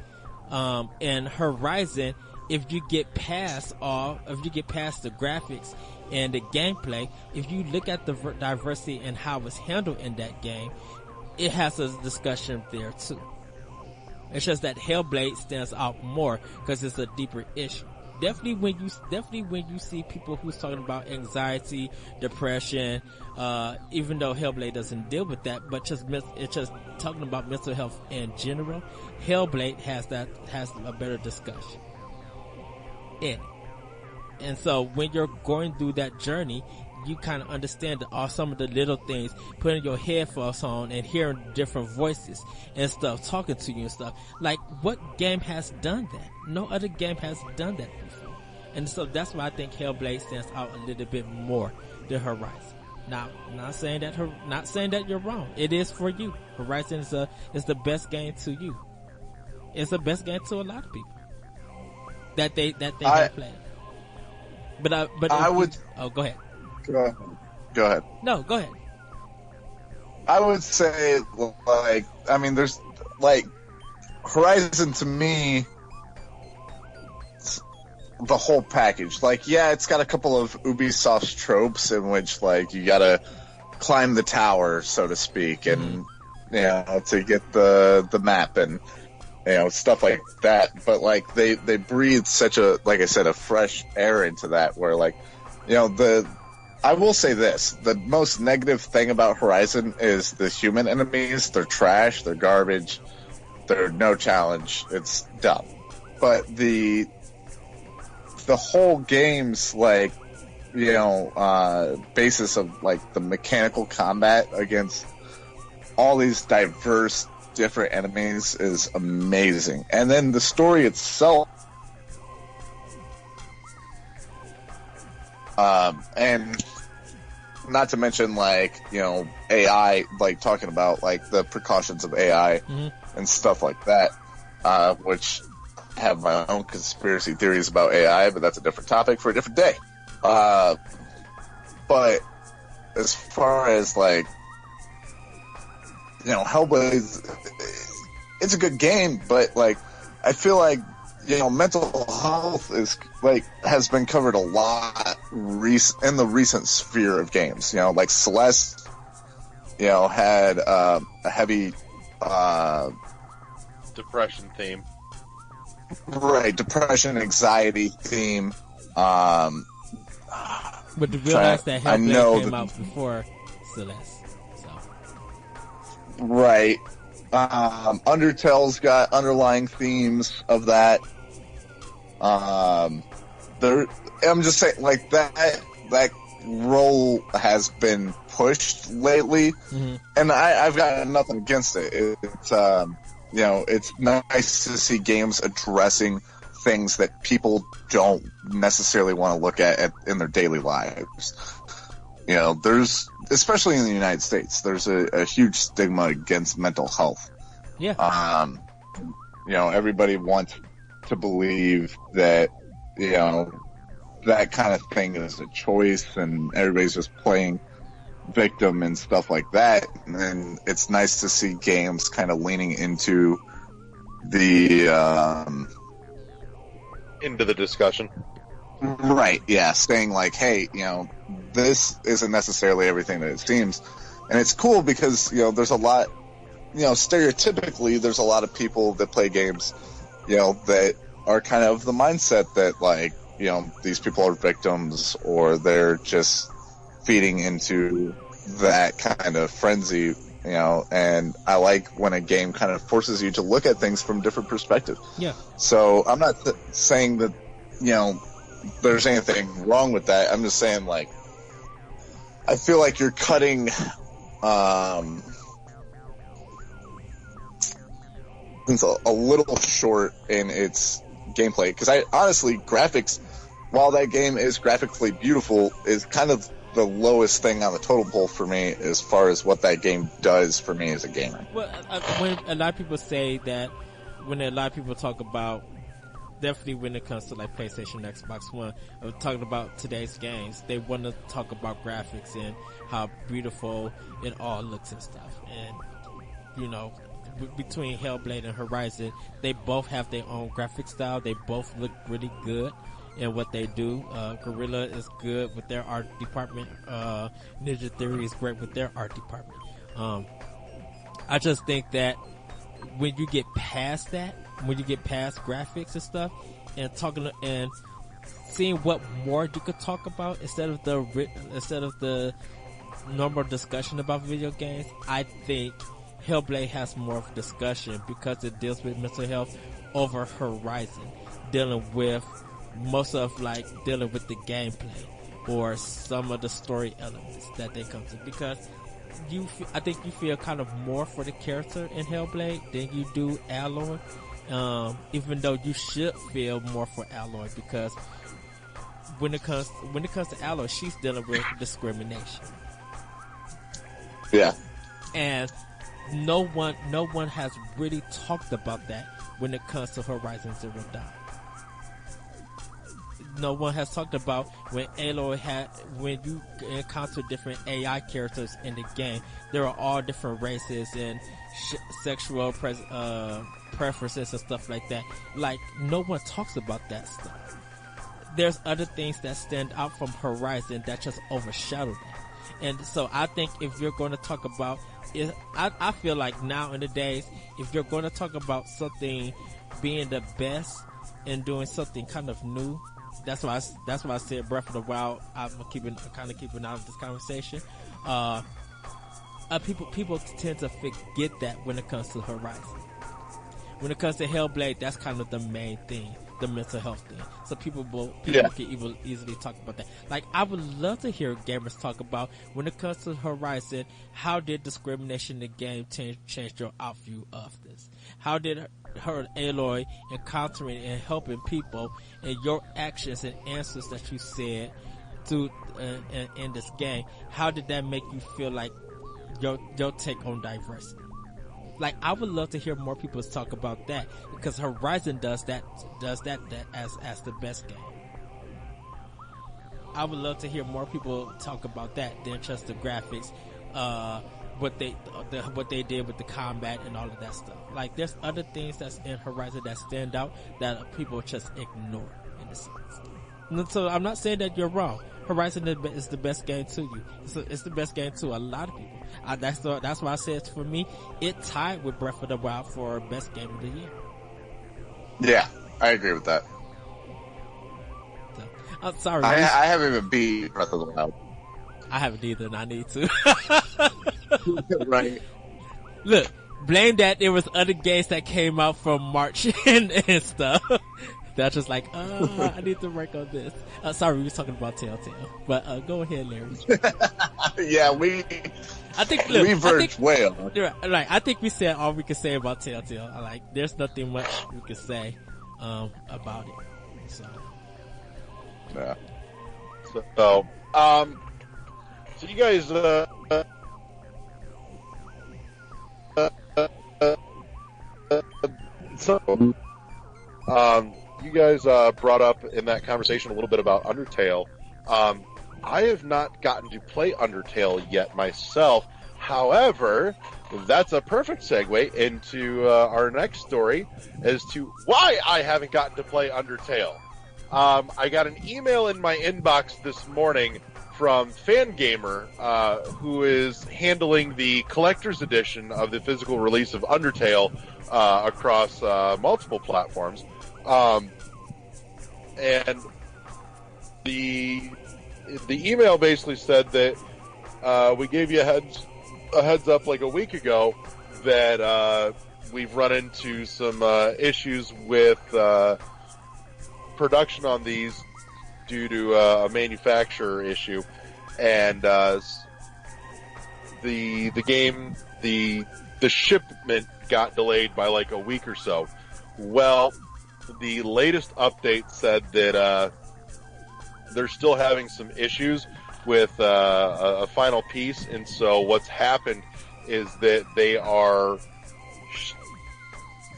And Horizon, if you get past the graphics and the gameplay, if you look at the diversity and how it's handled in that game, it has a discussion there too. It's just that Hellblade stands out more because it's a deeper issue. Definitely when you see people who's talking about anxiety, depression, even though Hellblade doesn't deal with that, but it's just talking about mental health in general, Hellblade has a better discussion in it. And so when you're going through that journey, you kind of understand some of the little things, putting your headphones on and hearing different voices and stuff, talking to you and stuff. Like, what game has done that? No other game has done that before. And so that's why I think Hellblade stands out a little bit more than Horizon. Now, not saying that you're wrong. It is for you. Horizon is the best game to you. It's the best game to a lot of people that they have played. But I would. Oh, go ahead. Go ahead. No, go ahead. I would say, like, I mean, there's, like, Horizon to me, the whole package. Like, yeah, it's got a couple of Ubisoft tropes in which, like, you gotta climb the tower, so to speak, and, you know, to get the map and, you know, stuff like that. But, like, they breathe such a, like I said, a fresh air into that where, like, you know, I will say this, the most negative thing about Horizon is the human enemies. They're trash, they're garbage, they're no challenge, it's dumb. But the whole game's, like, you know, basis of, like, the mechanical combat against all these diverse, different enemies is amazing. And then the story itself, and not to mention, like, you know, AI, like, talking about, like, the precautions of AI and stuff like that, which have my own conspiracy theories about AI, but that's a different topic for a different day. But as far as, like, you know, Hellblade, it's a good game, but, like, I feel like, you know, mental health is, like, has been covered a lot in the recent sphere of games. You know, like Celeste, you know, had a heavy depression theme. Right, depression, anxiety theme. But to realize that Hellblade came out before Celeste. Right. Undertale's got underlying themes of that. I'm just saying, like, that role has been pushed lately, and I've got nothing against it. It's it's nice to see games addressing things that people don't necessarily want to look at in their daily lives. There's, especially in the United States, there's a huge stigma against mental health. Yeah. Everybody wants to believe that, that kind of thing is a choice, and everybody's just playing victim and stuff like that. And it's nice to see games kind of leaning into into the discussion. Right, yeah, saying like, hey, this isn't necessarily everything that it seems. And it's cool because, there's a lot, stereotypically, there's a lot of people that play games, that are kind of the mindset that, like, these people are victims, or they're just feeding into that kind of frenzy, and I like when a game kind of forces you to look at things from different perspectives. Yeah. So I'm not saying that, there's anything wrong with that. I'm just saying, like, I feel like you're cutting, it's a little short in its gameplay, because honestly, graphics, while that game is graphically beautiful, is kind of the lowest thing on the totem pole for me as far as what that game does for me as a gamer. Well, when a lot of people say that, when a lot of people talk about, definitely when it comes to like PlayStation, Xbox One, talking about today's games, they want to talk about graphics and how beautiful it all looks and stuff. And between Hellblade and Horizon, they both have their own graphic style. They both look really good in what they do. Guerrilla is good with their art department. Ninja Theory is great with their art department. I just think that when you get past that, when you get past graphics and stuff, and talking and seeing what more you could talk about instead of the normal discussion about video games, I think Hellblade has more of a discussion because it deals with mental health over Horizon, dealing with the gameplay or some of the story elements that they come to. Because I think you feel kind of more for the character in Hellblade than you do Aloy. Even though you should feel more for Aloy, because when it comes to Aloy, she's dealing with discrimination. Yeah. And no one has really talked about that when it comes to Horizon Zero Dawn. No one has talked about when you encounter different AI characters in the game, there are all different races and sexual preferences and stuff like that. Like, no one talks about that stuff. There's other things that stand out from Horizon that just overshadow that. And so I think if you're going to talk about it, I feel like now in the days, if you're going to talk about something being the best and doing something kind of new, that's why I said Breath of the Wild. I'm keeping out of this conversation. People tend to forget that when it comes to Horizon. When it comes to Hellblade, that's kind of the main thing, the mental health thing. So people can easily talk about that. Like, I would love to hear gamers talk about, when it comes to Horizon, how did discrimination in the game change your outview of this? How did her Aloy encountering and helping people and your actions and answers that you said to in this game, how did that make you feel like your take on diversity? Like, I would love to hear more people talk about that, because Horizon does that as the best game. I would love to hear more people talk about that than just the graphics, what they did with the combat and all of that stuff. Like, there's other things that's in Horizon that stand out that people just ignore in a sense. And so I'm not saying that you're wrong. Horizon is the best game to you. It's the best game to a lot of people. That's why I said, for me, it tied with Breath of the Wild for best game of the year. Yeah, I agree with that. So, I'm sorry. I haven't even beat Breath of the Wild. I haven't either, and I need to. Right. Look, blame that there was other games that came out from March and stuff. That's just like, I need to work on this. Sorry, we were talking about Telltale, but go ahead, Larry. Yeah, I think we verged well. Right, I think we said all we could say about Telltale. Like, there's nothing much we could say about it. So, yeah. So you guys, you guys brought up in that conversation a little bit about Undertale. I have not gotten to play Undertale yet myself. However, that's a perfect segue into our next story as to why I haven't gotten to play Undertale. I got an email in my inbox this morning from Fangamer, who is handling the collector's edition of the physical release of Undertale across multiple platforms. And the email basically said that we gave you a heads up like a week ago that we've run into some issues with production on these due to a manufacturer issue, and the shipment got delayed by like a week or so. Well, the latest update said that they're still having some issues with a final piece, and so what's happened is that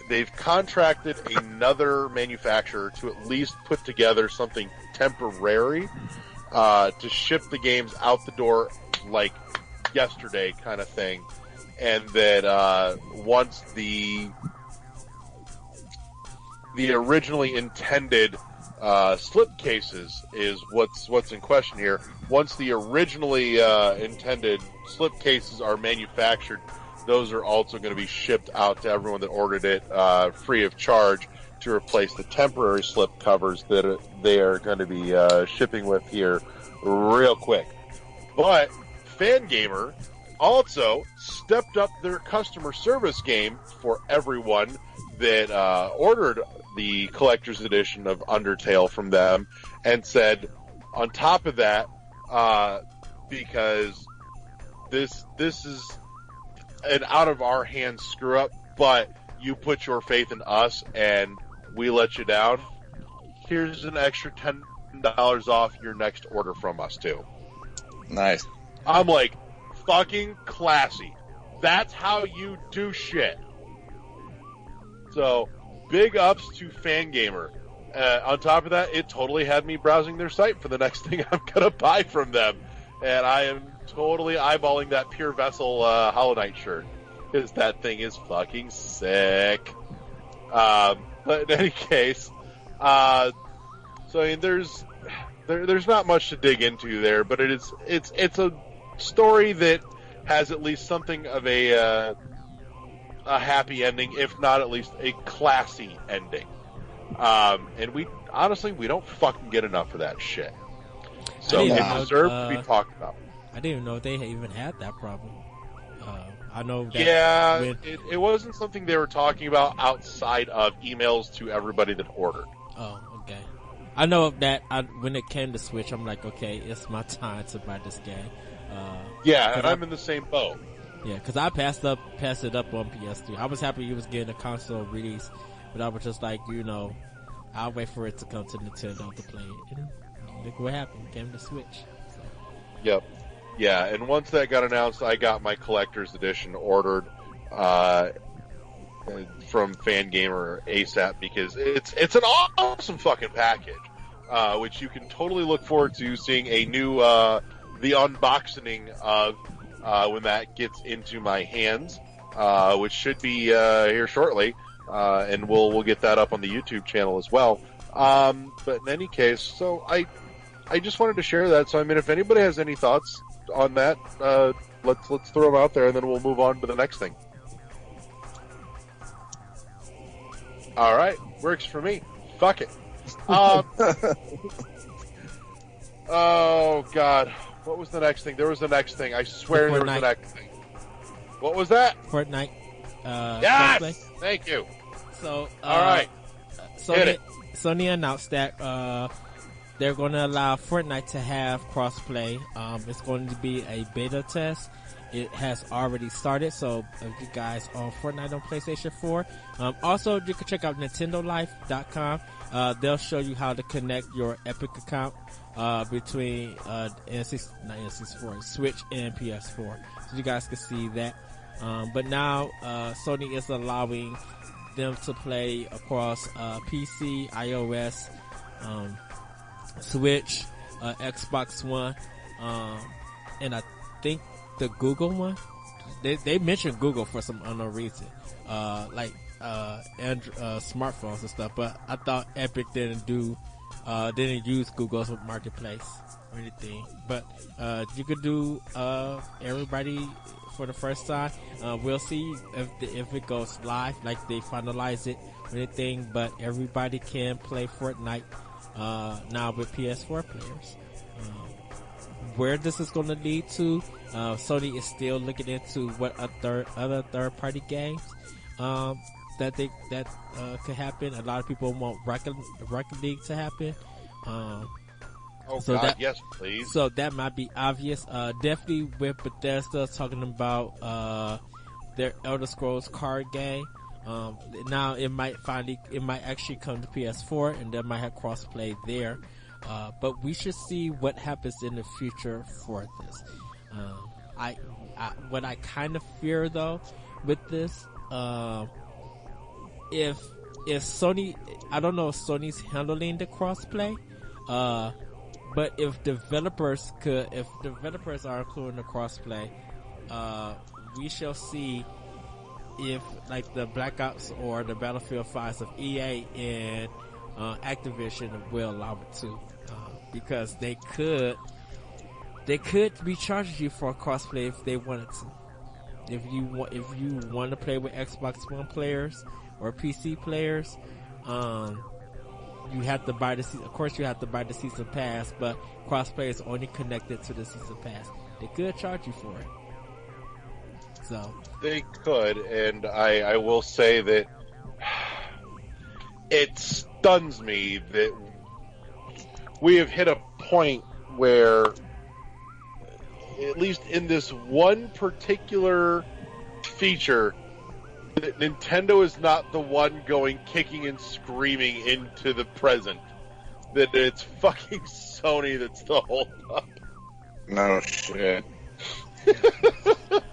they've contracted another manufacturer to at least put together something temporary to ship the games out the door like yesterday kind of thing, and that once the originally intended slipcases is what's in question here. Once the originally intended slipcases are manufactured, those are also going to be shipped out to everyone that ordered it free of charge to replace the temporary slip covers that they are going to be shipping with here real quick. But Fangamer also stepped up their customer service game for everyone that ordered the collector's edition of Undertale from them, and said, on top of that, because this is an out of our hands screw up, but you put your faith in us and we let you down, here's an extra $10 off your next order from us too. Nice. I'm like, fucking classy. That's how you do shit. So, big ups to Fangamer. On top of that, it totally had me browsing their site for the next thing I'm going to buy from them. And I am totally eyeballing that Pure Vessel Hollow Knight shirt, because that thing is fucking sick. But in any case, so I mean, there's not much to dig into there, but it's a story that has at least something of a happy ending, if not at least a classy ending. And we don't fucking get enough of that shit. So it deserves to be talked about. I didn't even know they even had that problem. I know that. Yeah, it wasn't something they were talking about outside of emails to everybody that ordered. Oh, okay. I know that when it came to Switch, I'm like, okay, it's my time to buy this game. Yeah, and I'm in the same boat. Yeah, because I passed it up on PS3. I was happy he was getting a console release, but I was just like, I'll wait for it to come to Nintendo to play it. And look what happened. It came to Switch. So. Yep. Yeah, and once that got announced, I got my collector's edition ordered from Fangamer ASAP, because it's an awesome fucking package, which you can totally look forward to seeing a new the unboxing of when that gets into my hands, which should be here shortly, and we'll get that up on the YouTube channel as well. But in any case, so I just wanted to share that. So I mean, if anybody has any thoughts on that, let's throw them out there, and then we'll move on to the next thing. All right, works for me. Fuck it. Oh God, what was the next thing? There was the next thing. I swear there was the next thing. What was that? Fortnite. Yes! Cosplay. Thank you. So, All right. Hit it. Sony announced that they're going to allow Fortnite to have crossplay. It's going to be a beta test. It has already started, so if you guys on Fortnite on PlayStation 4, also you can check out NintendoLife.com. They'll show you how to connect your Epic account between N64, Switch, and PS4, so you guys can see that. But now Sony is allowing them to play across PC, iOS, Switch, Xbox One, and I think the Google one. They mentioned Google for some unknown reason, like smartphones and stuff. But I thought Epic didn't use Google's marketplace or anything. But you could do everybody for the first time. We'll see if it goes live, like they finalize it or anything. But everybody can play Fortnite now with PS4 players. Where this is going to lead to, Sony is still looking into what other third party games that could happen. A lot of people want Rocket League to happen. Yes, please. So that might be obvious. Definitely with Bethesda talking about their Elder Scrolls card game. Now it might actually come to PS4, and they might have crossplay there. But we should see what happens in the future for this. What I kind of fear though with this, if Sony, I don't know if Sony's handling the crossplay, but if developers are including the crossplay, we shall see if like the Black Ops or the Battlefield 5s of EA and Activision will allow it too, because they could be charging you for a crossplay if they wanted to. If you want to play with Xbox One players or PC players, you have to buy of course you have to buy the season pass, but crossplay is only connected to the season pass. They could charge you for it. So they could, and I will say that it stuns me that we have hit a point where, at least in this one particular feature, that Nintendo is not the one going kicking and screaming into the present. That it's fucking Sony that's the hold up. No shit.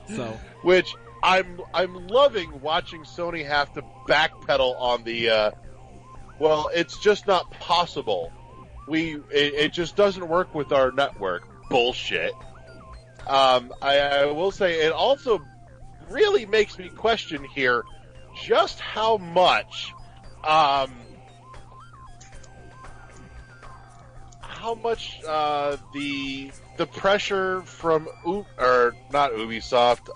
So, which I'm loving watching Sony have to backpedal on the well, it's just not possible. It just doesn't work with our network. Bullshit. I will say it also really makes me question here just how much the pressure from not Ubisoft,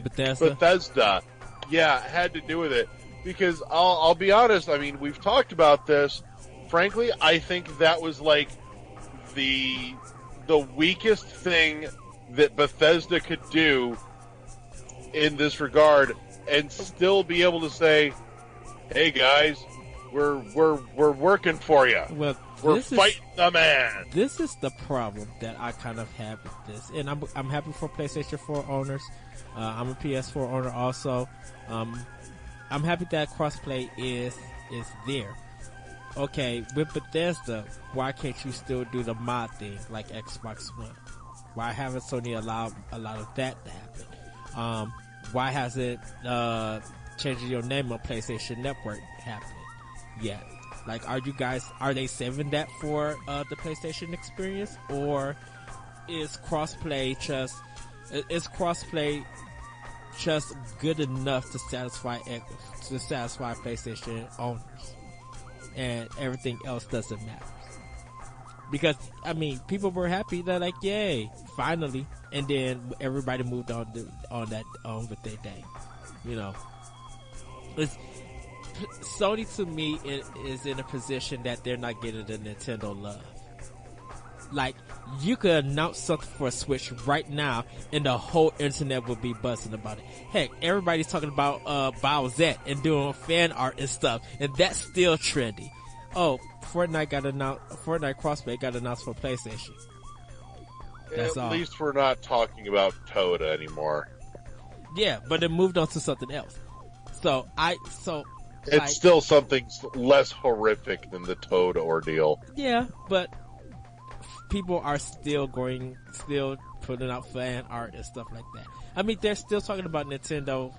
Bethesda, had to do with it. Because I'll be honest, I mean, we've talked about this. Frankly, I think that was like the weakest thing that Bethesda could do in this regard, and still be able to say, "Hey guys, we're working for you. Well, we're fighting the man." This is the problem that I kind of have with this, and I'm happy for PlayStation 4 owners. I'm a PS4 owner also. I'm happy that crossplay is there. Okay, with Bethesda, why can't you still do the mod thing like Xbox One? Why haven't Sony allowed a lot of that to happen? Why hasn't changing your name on PlayStation Network happened yet? Like, are they saving that for the PlayStation experience, or is crossplay just good enough to satisfy PlayStation owners, and everything else doesn't matter? Because I mean, people were happy. They're like, "Yay, finally!" And then everybody moved on with their day. You know, Sony to me is in a position that they're not getting the Nintendo love. Like, you could announce something for a Switch right now, and the whole internet would be buzzing about it. Heck, everybody's talking about Bowsette and doing fan art and stuff, and that's still trendy. Oh, Fortnite crossplay got announced for PlayStation. That's At all. least we're not talking about Toda anymore. Yeah, but it moved on to something else. It's still something less horrific than the Toad ordeal. Yeah, but people are still putting out fan art and stuff like that. I mean, they're still talking about Nintendo,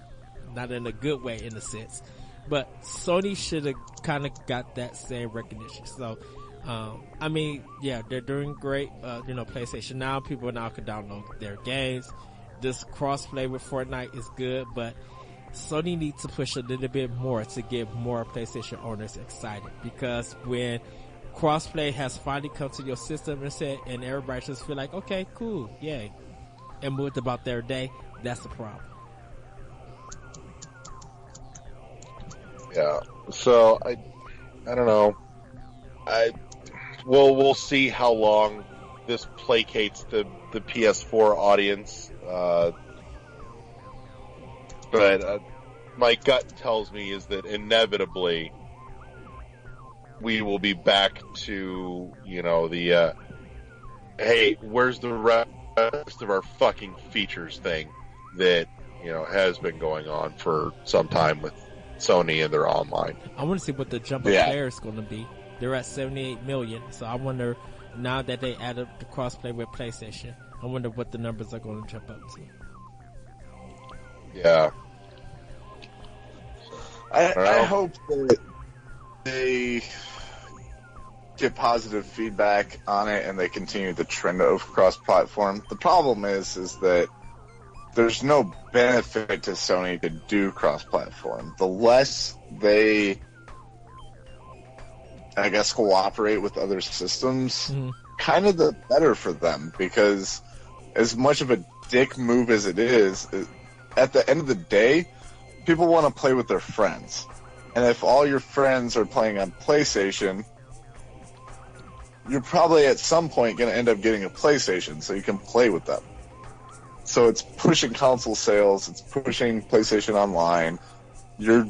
not in a good way in a sense, but Sony should have kind of got that same recognition. So, I mean, yeah, they're doing great. PlayStation Now, people now can download their games. This crossplay with Fortnite is good, but Sony needs to push a little bit more to get more PlayStation owners excited, because when crossplay has finally come to your system and everybody just feel like, okay, cool, yay, and moved about their day, that's the problem. Yeah. So I don't know. We'll see how long this placates the PS4 audience. But my gut tells me is that inevitably we will be back to, the hey, where's the rest of our fucking features thing that, has been going on for some time with Sony and their online. I want to see what the jump of player is going to be. They're at 78 million, so I wonder, now that they added the crossplay with PlayStation, I wonder what the numbers are going to jump up to. Yeah. I hope that they get positive feedback on it and they continue the trend of cross-platform. The problem is that there's no benefit to Sony to do cross-platform. The less they, I guess, cooperate with other systems, kind of the better for them, because as much of a dick move as it is, at the end of the day, people want to play with their friends. And if all your friends are playing on PlayStation, you're probably at some point going to end up getting a PlayStation so you can play with them. So it's pushing console sales, it's pushing PlayStation Online. You're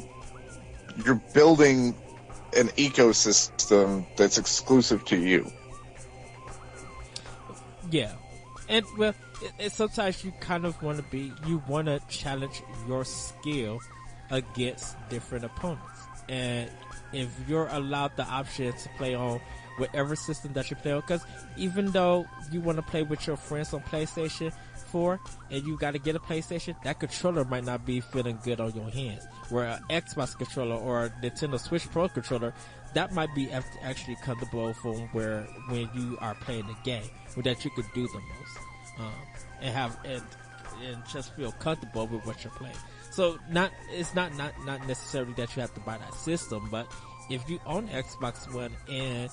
building an ecosystem that's exclusive to you. Yeah. And, well, sometimes you kind of want to challenge your skill against different opponents. And if you're allowed the option to play on whatever system that you play on, because even though you want to play with your friends on PlayStation 4 and you got to get a PlayStation, that controller might not be feeling good on your hands. Where an Xbox controller or a Nintendo Switch Pro controller, that might be actually comfortable for when you are playing the game, where that you could do the most. And just feel comfortable with what you're playing. So it's not necessarily that you have to buy that system, but if you own Xbox One and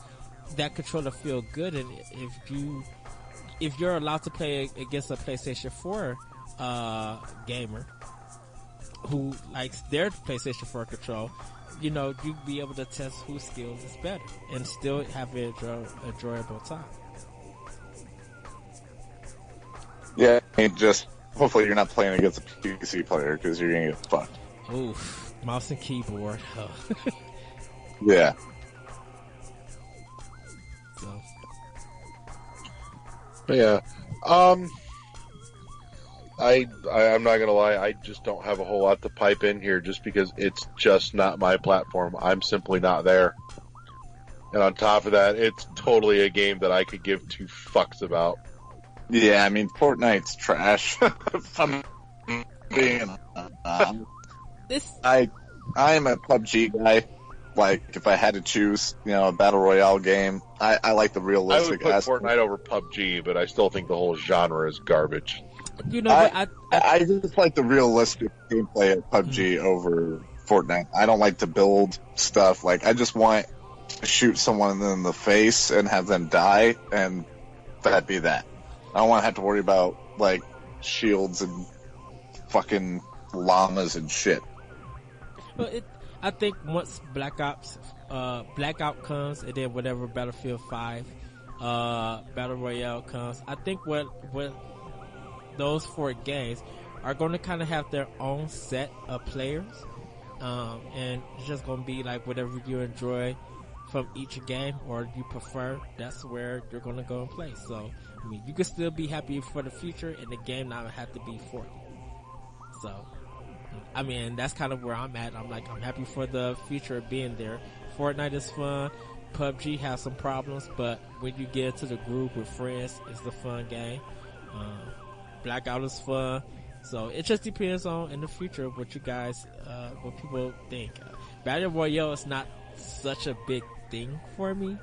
that controller feel good, and if you're allowed to play against a PlayStation 4 gamer who likes their PlayStation 4 control, you'd be able to test whose skills is better and still have an enjoyable time. Yeah, and just hopefully you're not playing against a PC player, because you're gonna get fucked. Oof, mouse and keyboard. Oh. Yeah. So. But yeah, I'm not gonna lie, I just don't have a whole lot to pipe in here, just because it's just not my platform. I'm simply not there. And on top of that, it's totally a game that I could give two fucks about. Yeah, I mean, Fortnite's trash. If I'm being I am a PUBG guy. Like, if I had to choose, a battle royale game, I like the I realistic would put aspect. Fortnite over PUBG, but I still think the whole genre is garbage. I just like the realistic gameplay of PUBG over Fortnite. I don't like to build stuff. Like, I just want to shoot someone in the face and have them die, and that'd be that. I don't want to have to worry about, like, shields and fucking llamas and shit. Well, I think once Blackout comes, and then whatever Battlefield 5 Battle Royale comes, I think what those 4 games are going to kind of have their own set of players, and it's just going to be like whatever you enjoy from each game or you prefer, that's where you're going to go and play. So, I mean, you can still be happy for the future and the game not have to be for you. So, I mean, that's kind of where I'm at. I'm happy for the future of being there. Fortnite is fun. PUBG has some problems, but when you get into the group with friends, it's the fun game. Blackout is fun. So it just depends on in the future what you guys, what people think. Battle Royale is not such a big thing for me,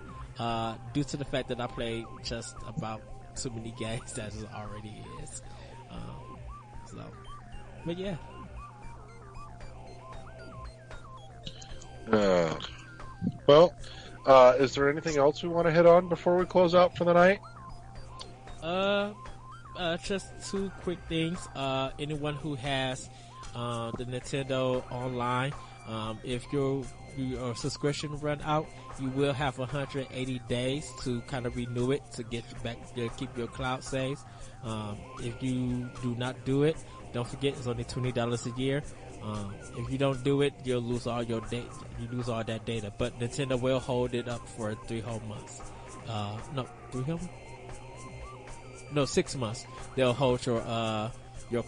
due to the fact that I play just about too many games as it already is. So, but yeah. Well, is there anything else we want to hit on before we close out for the night? Just 2 quick things. Anyone who has the Nintendo Online, if your subscription run out, you will have 180 days to kind of renew it to get you back to keep your cloud saves. If you do not do it, don't forget it's only $20 a year. If you don't do it, you'll lose all your data. You lose all that data. But Nintendo will hold it up for 3 whole months. No, 3 whole? No, 6 months. They'll hold your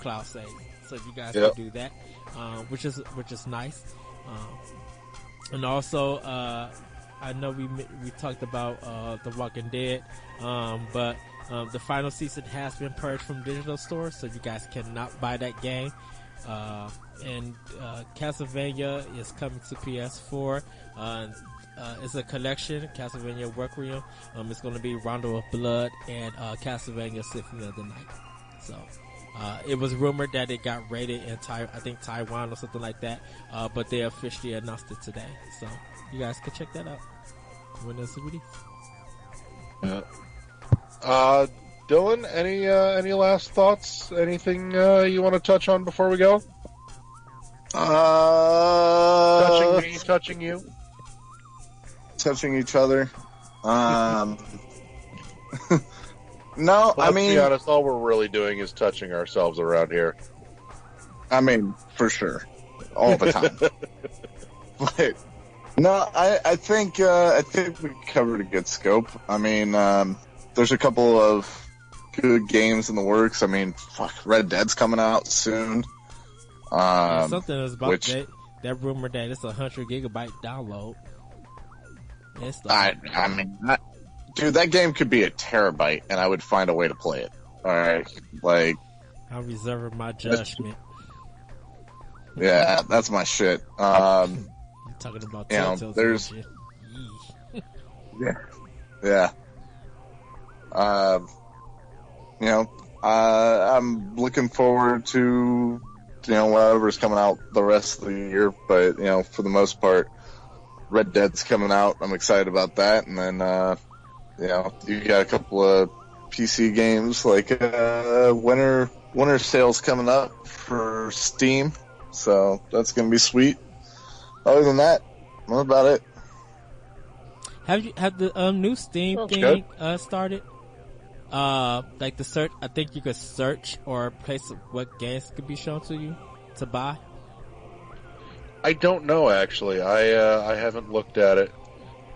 cloud save, so you guys can do that, which is nice. And also, I know we talked about The Walking Dead, but the final season has been purged from digital stores, so you guys cannot buy that game. And Castlevania is coming to PS4. It's a collection, Castlevania Requiem. It's going to be Rondo of Blood and Castlevania Symphony of the Night. So it was rumored that it got rated in Taiwan or something like that, but they officially announced it today. So you guys can check that out when it's released. Dylan, any last thoughts? Anything you want to touch on before we go? Touching me, touching you, touching each other. No, let's be honest, all we're really doing is touching ourselves around here. I mean, for sure, all the time. But no, I think we covered a good scope. I mean, there's a couple of good games in the works. I mean, Red Dead's coming out soon. Something is about that rumor that it's 100 gigabyte download. I mean, dude, that game could be a terabyte, and I would find a way to play it. All right, like I'm reserving my judgment. Yeah, that's my shit. You're talking about there's yeah. I'm looking forward to whatever's coming out the rest of the year, but for the most part, Red Dead's coming out. I'm excited about that, and then you got a couple of PC games like winter sales coming up for Steam, so that's gonna be sweet. Other than that, what about it? Have the new Steam thing started? Like the search, I think you could search or place what games could be shown to you to buy. I don't know, actually. I haven't looked at it.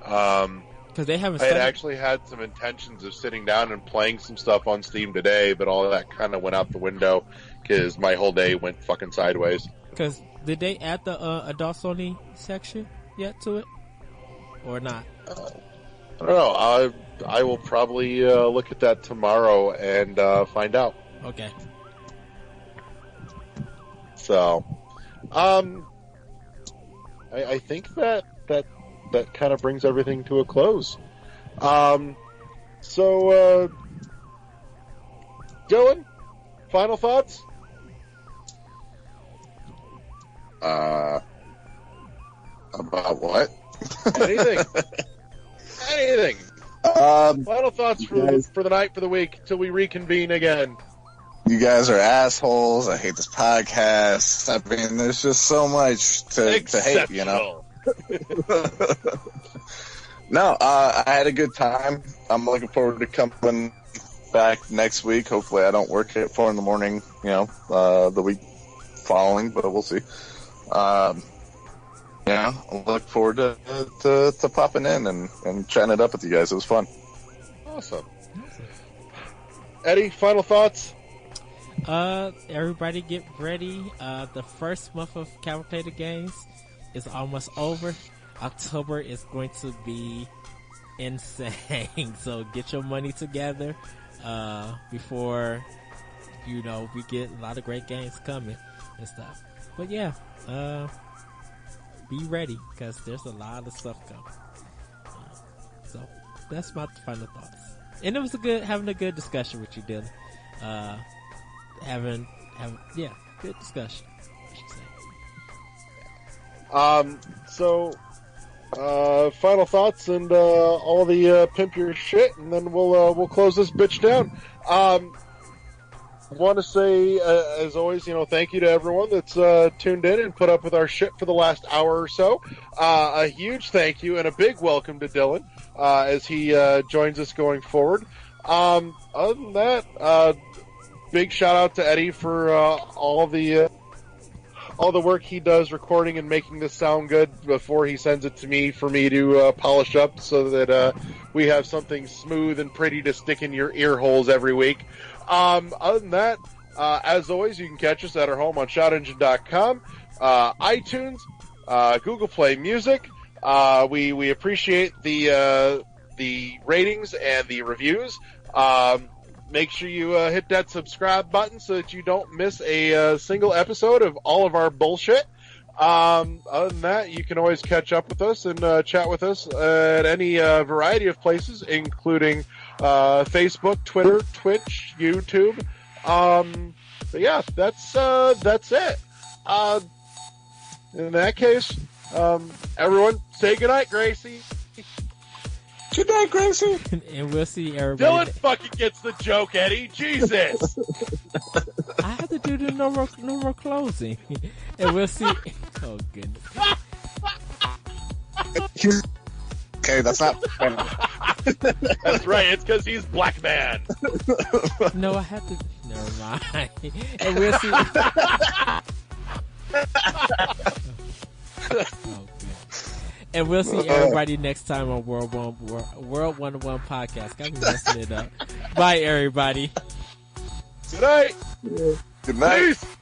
Because they haven't. I had actually had some intentions of sitting down and playing some stuff on Steam today, but all of that kind of went out the window because my whole day went fucking sideways. Because did they add the adults only section yet to it, or not? I don't know. I will probably look at that tomorrow and find out. Okay. So, I think that kind of brings everything to a close. So, Dylan, final thoughts? About what? Anything. Anything. Final thoughts for the night, for the week, till we reconvene again. You guys are assholes. I hate this podcast. I mean, there's just so much to hate, No, I had a good time. I'm looking forward to coming back next week. Hopefully I don't work at 4 a.m, the week following, but we'll see. I look forward to popping in and chatting it up with you guys. It was fun. Awesome. Eddie, final thoughts? Everybody get ready. The first month of Cavalcade Games is almost over. October is going to be insane. So get your money together, before, we get a lot of great games coming and stuff. But yeah, be ready because there's a lot of stuff coming. So that's my final thoughts. And it was having a good discussion with you, Dylan. Having good discussion, I should say. Final thoughts and all the pimp your shit, and then we'll close this bitch down. Want to say, as always, thank you to everyone that's tuned in and put up with our shit for the last hour or so. A huge thank you and a big welcome to Dylan as he joins us going forward. Other than that, big shout out to Eddie for all the work he does recording and making this sound good before he sends it to me for me to polish up so that we have something smooth and pretty to stick in your ear holes every week. Other than that, as always, you can catch us at our home on ShoutEngine.com, iTunes, Google Play Music. We appreciate the ratings and the reviews. Make sure you hit that subscribe button so that you don't miss a single episode of all of our bullshit. Other than that, you can always catch up with us and chat with us at any variety of places, including Facebook, Twitter, Twitch, YouTube. But yeah, that's it. In that case, everyone, say goodnight, Gracie. Good night, Gracie. And we'll see everybody. Dylan fucking gets the joke, Eddie. Jesus. I have to do the no more closing. And we'll see. Oh, goodness. Okay, that's not. That's right. It's because he's black man. No, I have to. Never mind. And we'll see. Oh, and we'll see everybody next time on World 101 Podcast. Got me messing it up. Bye, everybody. Good night. Good night. Peace.